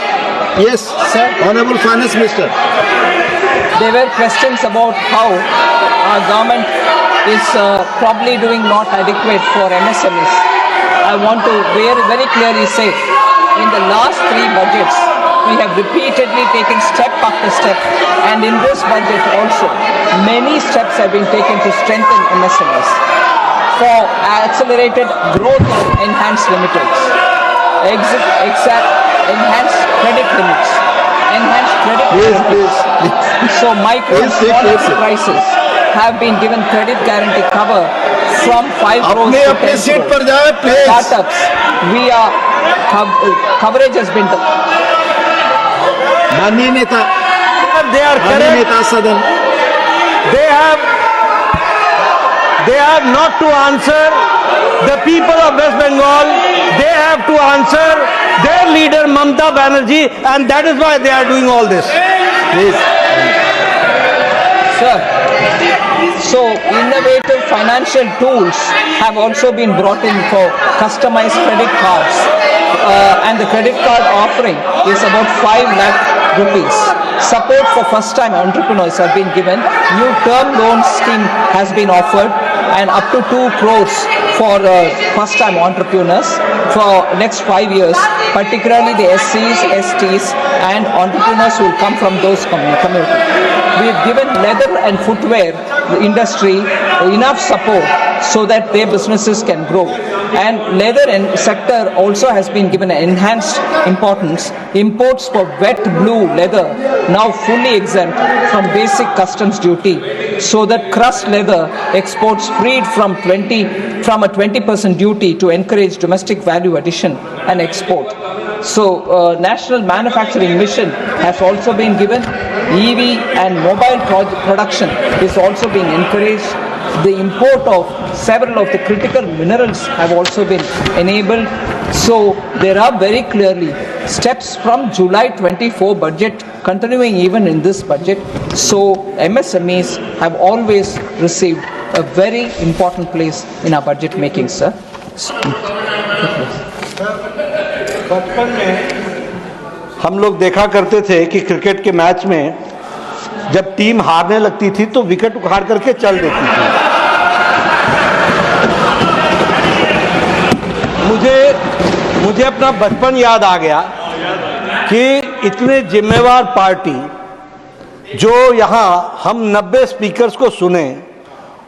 Yes, Sir. Honorable Finance Minister. There were questions about how our government is probably doing not adequate for MSMEs. I want to very clearly say, in the last 3 budgets, we have repeatedly taken step after step, and in this budget also, many steps have been taken to strengthen MSMEs for accelerated growth of enhanced limiters, enhanced credit limits, enhanced credit Please, limits. please. So micro and Please take small your seat. enterprises have been given credit guarantee cover from 5 crores अपने to अपने 10 seat crores. पर जाए. Please. Startups, we are coverage has been done. माननीय नेता. They are माननीय correct. नेता सदन. They They have not to answer the people of West Bengal. They have to answer their leader Mamata Banerjee, and that is why they are doing all this. Please. Sir, so innovative financial tools have also been brought in for customized credit cards, and the credit card offering is about 5 lakh rupees. Support for first-time entrepreneurs have been given. New term loan scheme has been offered, and up to 2 crores for first-time entrepreneurs for next 5 years, particularly the SCs, STs, and entrepreneurs who will come from those community. We have given leather and footwear the industry enough support so that their businesses can grow. And leather and sector also has been given an enhanced importance. Imports for wet blue leather now fully exempt from basic customs duty, so that crushed leather exports freed from a 20% duty to encourage domestic value addition and export. So national manufacturing mission has also been given. EV and mobile production is also being encouraged. The import of several of the critical minerals have also been enabled. So there are very clearly steps from July 24 budget continuing even in this budget. So MSMEs have always received a very important place in our budget making, sir. बचपन में हम लोग देखा करते थे कि cricket के match में जब टीम हारने लगती थी तो विकेट उखाड़ करके चल देती थी। मुझे अपना बचपन याद आ गया कि इतने जिम्मेवार पार्टी जो यहाँ हम 90 स्पीकर्स को सुने,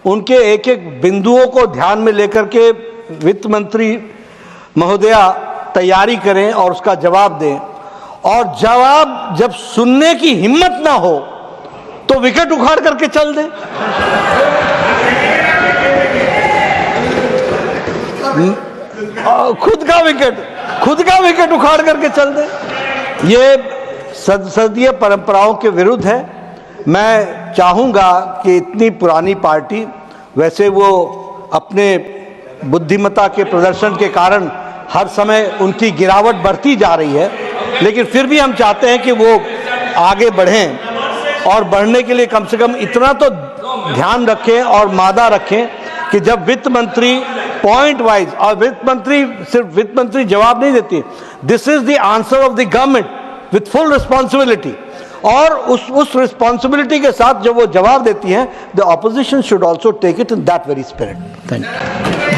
उनके एक एक बिंदुओं को ध्यान में लेकर के वित्त मंत्री महोदया तैयारी करें और उसका जवाब दें, और जवाब जब सुनने की हिम्मत ना हो तो विकेट उखाड़ करके चल दें। खुद का विकेट उखाड़ करके चल दे। ये संसदीय परंपराओं के विरुद्ध है। मैं चाहूँगा कि इतनी पुरानी पार्टी, वैसे वो अपने बुद्धिमत्ता के प्रदर्शन के कारण हर समय उनकी गिरावट बढ़ती जा रही है, लेकिन फिर भी हम चाहते हैं कि वो आगे बढ़ें, और बढ़ने के लिए कम से कम इतना तो ध्यान रखें और मादा रखें कि जब वित्त मंत्री पॉइंट वाइज, और सिर्फ वित्त मंत्री जवाब नहीं देती, this is the answer of the government with full responsibility, और उस रिस्पॉन्सिबिलिटी के साथ जब वो जवाब देती हैं, the opposition should also take it in that very spirit. Thank you.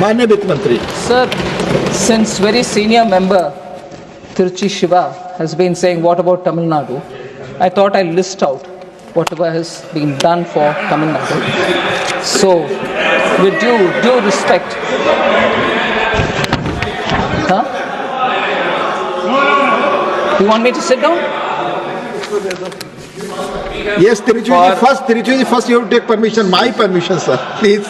माननीय वित्त मंत्री। Sir, since very senior member Tiruchi Shiva has been saying what about Tamil Nadu, I thought I'll list out whatever has been done for Tamil Nadu. So, with due respect, you want me to sit down? Yes, Tiruchi, first you have to take permission, my permission, sir. Please,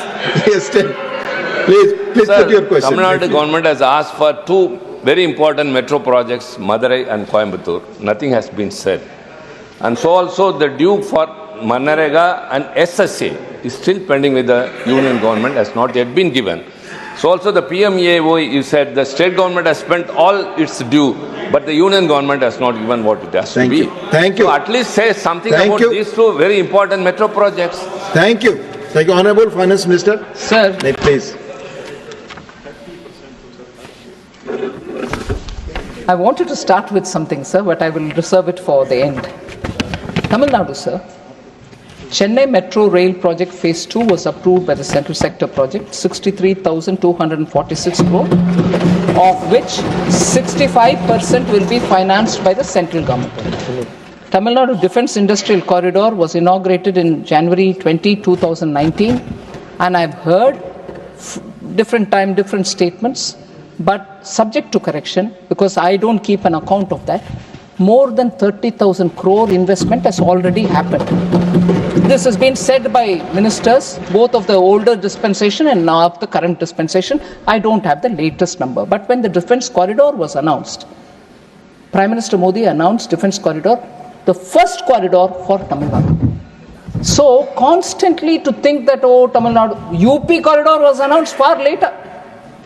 yes, please Sir, put your question. Tamil Nadu government has asked for 2 very important metro projects, Madurai and Coimbatore. Nothing has been said. And so also the due for Manarega and SSA is still pending with the union government, has not yet been given. So also the PMEAO, you said the state government has spent all its due, but the union government has not given what it has to be. Thank you. So at least say something Thank about you. these 2 very important metro projects. Thank you. Thank you, Honorable Finance Minister. Sir, Please. I wanted to start with something, sir, but I will reserve it for the end. Tamil Nadu, sir. Chennai Metro Rail Project Phase 2 was approved by the Central Sector Project, 63,246 crore, of which 65% will be financed by the central government. Tamil Nadu Defence Industrial Corridor was inaugurated in January 2019, and I've heard different statements, but subject to correction, because I don't keep an account of that, more than 30,000 crore investment has already happened. This has been said by ministers, both of the older dispensation and now of the current dispensation. I don't have the latest number. But when the defence corridor was announced, Prime Minister Modi announced defence corridor, the first corridor for Tamil Nadu. So constantly to think that, oh, Tamil Nadu, UP corridor was announced far later.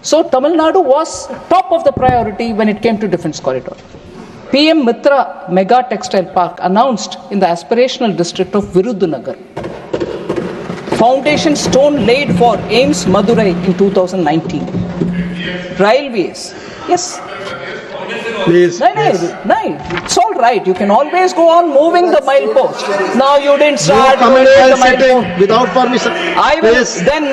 So Tamil Nadu was top of the priority when it came to defense corridor. PM Mitra Mega Textile Park announced in the aspirational district of Virudhunagar. Foundation stone laid for AIMS Madurai in 2019. Railways. Yes. Please. No, it's all right. You can always go on moving the milepost. Now you didn't start moving the milepost. Without permission. I will, then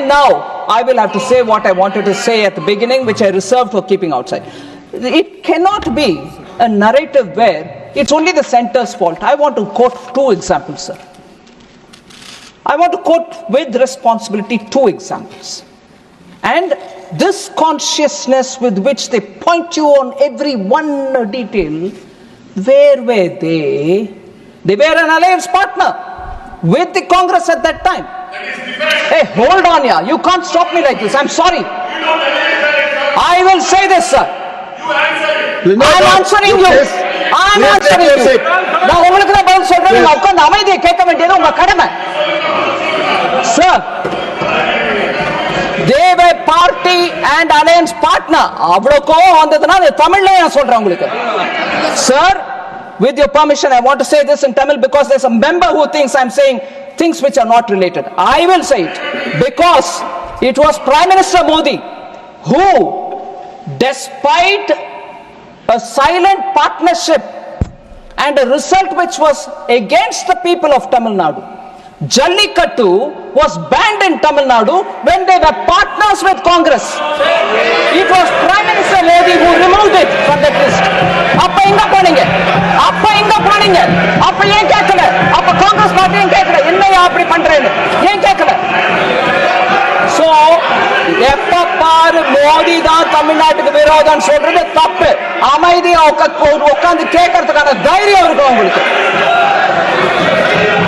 now, I will have to say what I wanted to say at the beginning, which I reserved for keeping outside. It cannot be a narrative where it's only the center's fault. I want to quote two examples, sir. I want to quote with responsibility two examples. And this consciousness with which they point you on every one detail, where were they? They were an alliance partner with the Congress at that time. Hey, hold on, yeah. You can't stop me like this. I'm sorry. I will say this, sir. I'm answering you. I'm answering you. நான் உங்களுக்கு தான் பதில் சொல்றேன். நீங்க உட்கார்ந்து அமைதியை கேட்க வேண்டியது உங்க கடமை. Sir, they were party and alliance partner. அவ்வளோ கோவம் வந்ததுன்னா அது தமிழ்ல நான் சொல்றேன் உங்களுக்கு. Sir, with your permission, I want to say this in Tamil because there's a member who thinks I'm saying things which are not related. I will say it because it was Prime Minister Modi who, despite a silent partnership and a result which was against the people of Tamil Nadu, Jallikattu was banned in Tamil Nadu when they were partners with Congress. It was Prime Minister Modi who removed it from that list. அப்ப எங்க போனீங்க? அப்ப ஏன் கேட்கல? அப்ப காங்கிரஸ் பார்ட்டியும் கேட்கல. என்னையா அப்படி பண்றேன்னு ஏன் கேட்கல? So, எப்ப பாரு மோடி தான் தமிழ்நாட்டுக்கு விரோதம் சொல்றது தப்பு. அமைதியா உட்கார்ந்து கேட்கறதுக்கான தைரியம் இருக்கும் உங்களுக்கு.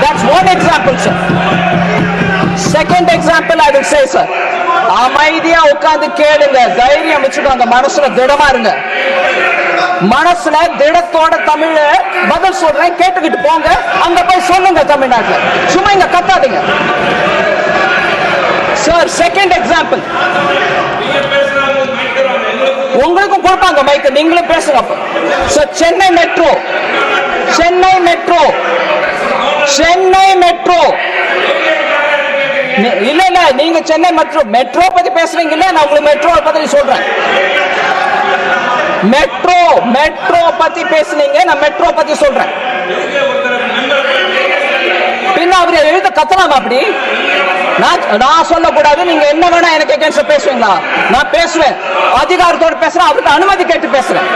That's one example, sir. Second example I will say, sir. அமைதியா உட்கார்ந்து கேளுங்க, தைரியம் வச்சுக்கோங்க, மனசுல திடமா இருங்க. மனசுல திடத்தோட தமிழ பதில் சொல்றேன், கேட்டுக்கிட்டு போங்க, அங்க போய் சொல்லுங்க தமிழ்நாட்டுல. சும்மா இங்க கத்தாதீங்க. Sir, second example. உங்களுக்கும் கொடுப்பாங்க மைக், நீங்களும் பேசுங்க அப்ப. Sir, சென்னை மெட்ரோ இல்ல நீங்க சென்னை மெட்ரோ பத்தி பேசுறீங்க இல்ல, நான் உங்களுக்கு மெட்ரோ பத்தி சொல்றேன். மெட்ரோ பத்தி பேசுனீங்க, நான் மெட்ரோ பத்தி சொல்றேன். பின்ன அவரு எழுத கத்தலாம் அப்படி. நான் சொல்லக்கூடாது, நீங்க என்ன வேணா எனக்கு அகைன்ஸ்ட் பேசுவீங்களா? நான் பேசுவேன், அதிகாரத்தோட பேசுறேன், அவருக்கு அனுமதி கேட்டு பேசுறேன்,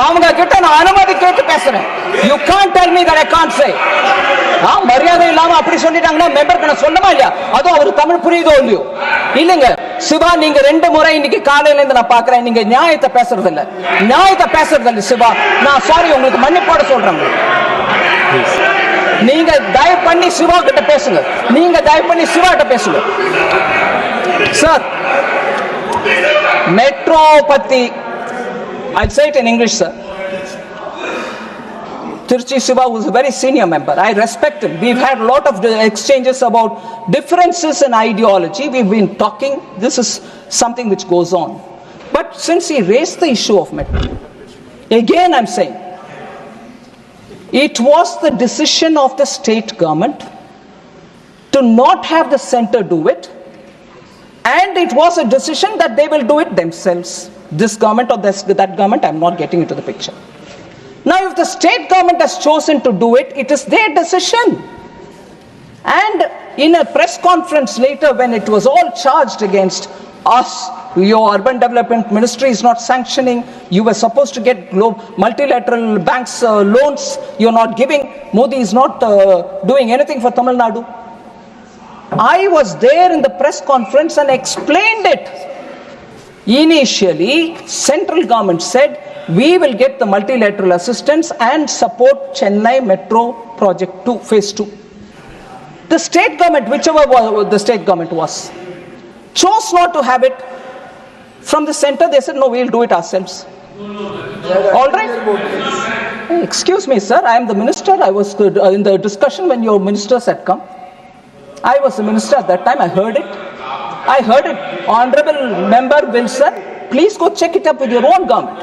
அவங்க கிட்ட நான் அனுமதி கேட்டு பேசுறேன். You can't tell me that I can't say. மரியாதை இல்லாம அப்படி சொல்லிட்டாங்கன்னா மெம்பருக்கு நான் சொல்லமா இல்லையா? அதுவும் அவரு தமிழ் புரியுதோ இல்லையோ? இல்லைங்க சிவா, நீங்க 2 முறை இன்னைக்கு காலையில இருந்து நான் பாக்குறேன், நீங்க நியாயத்தை பேசுறது இல்ல சிவா. நான் சாரி, உங்களுக்கு மன்னிப்போட சொல்றேன். நீங்க தயவு பண்ணி சிவா கிட்ட பேசுங்க. சார், மெட்ரோ பத்தி I'll say it in English, sir. Tirchi Siva was a very senior member. I respect him. We've had a lot of exchanges about differences in ideology. We've been talking. This is something which goes on. But since he raised the issue of metro, again I'm saying, it was the decision of the state government to not have the center do it, and it was a decision that they will do it themselves. This government or that government, I'm not getting into the picture. Now, if the state government has chosen to do it, it is their decision. And in a press conference later, when it was all charged against us, your urban development ministry is not sanctioning, you were supposed to get multilateral banks loans, you're not giving, Modi is not doing anything for Tamil Nadu. I was there in the press conference and explained it. Initially, central government said, we will get the multilateral assistance and support Chennai Metro Project 2, Phase 2. The state government, whichever the state government was, chose not to have it. From the center, they said, no, we'll do it ourselves. All right? Excuse me, sir, I am the minister. I was in the discussion when your ministers had come. I was the minister at that time. I heard it. Honorable Member Wilson, please go check it up with your own government.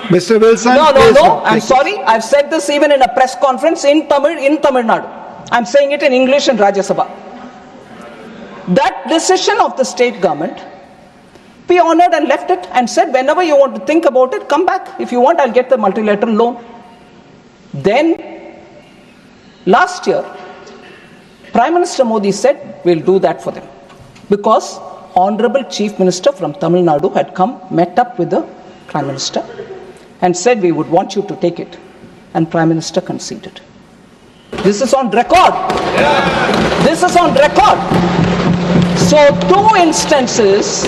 Mr. Wilson. No, please I'm take sorry. I've said this even in a press conference in Tamil Nadu. I'm saying it in English in Rajya Sabha. That decision of the state government, we honored and left it and said, whenever you want to think about it, come back. If you want, I'll get the multilateral loan. Then, last year, Prime Minister Modi said, we'll do that for them. Because Honorable Chief Minister from Tamil Nadu had come, met up with the Prime Minister and said, we would want you to take it. And Prime Minister conceded. This is on record. This is on record. So two instances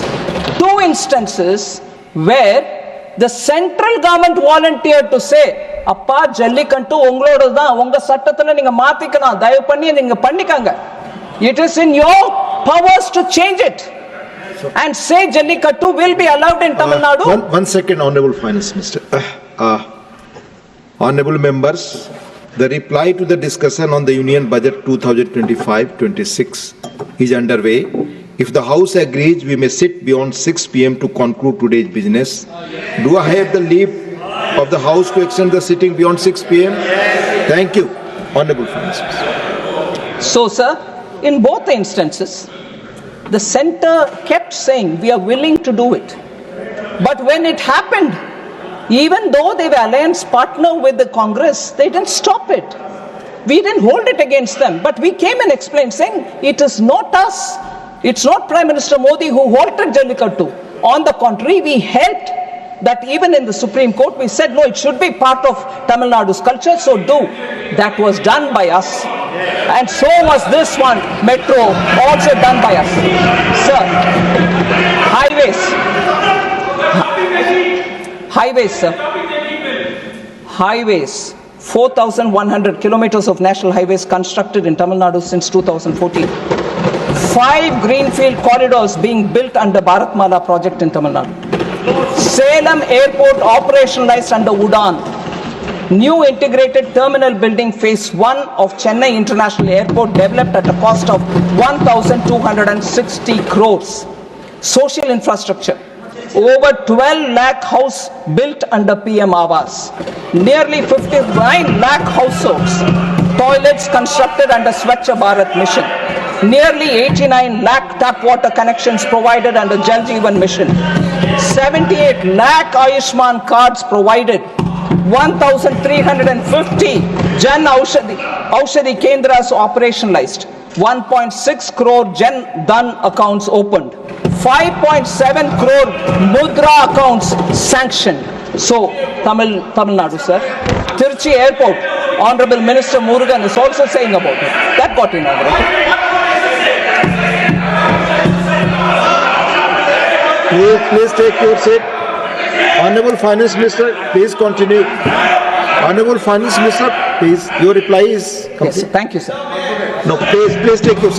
where the central government volunteered to say, அப்பா ஜல்லிக்கட்டு உங்களோட தான், உங்க சட்டத்துல நீங்க மாத்திக்கணும், தயவு பண்ணி நீங்க பண்ணிக்கங்க. It is in your powers to change it and say Jallikattu will be allowed in Tamil Nadu. One second, Honorable Finance Minister. Honorable members, the reply to the discussion on the Union Budget 2025-26 is underway. If the House agrees, we may sit beyond 6 p.m. to conclude today's business. Do I have the leave of the House to extend the sitting beyond 6 p.m.? Thank you, Honorable Finance Minister. So, sir, in both the instances, the centre kept saying, we are willing to do it. But when it happened, even though they were alliance partner with the Congress, they didn't stop it. We didn't hold it against them. But we came and explained, saying, it is not us. It's not Prime Minister Modi who halted Jallikattu. On the contrary, we helped that even in the Supreme Court, we said, no, it should be part of Tamil Nadu's culture, so do. That was done by us. And so was this one, metro, also done by us. Sir, highways, sir. Highways, 4,100 kilometers of national highways constructed in Tamil Nadu since 2014. 5 greenfield corridors being built under Bharatmala project in Tamil Nadu. Salem Airport operationalized under UDAN. New integrated terminal building phase 1 of Chennai International Airport developed at a cost of 1,260 crores. Social infrastructure. Over 12 lakh house built under PM Awas. Nearly 59 lakh households. Toilets constructed under Swachh Bharat mission. Nearly 89 lakh tap water connections provided under Jal Jeevan mission. 78 lakh Ayushman cards provided. 1,350 Jan Aushadhi Kendras operationalized. 1.6 crore Jan Dhan accounts opened. 5.7 crore Mudra accounts sanctioned. So, Tamil Nadu, sir. Tiruchi Airport, Honorable Minister Murugan is also saying about it. That got inaugurated. Please take your seat. Honorable Finance Minister, please continue. Honorable Finance Minister, please, your reply is complete. Yes, thank you, sir. No, please take your seat.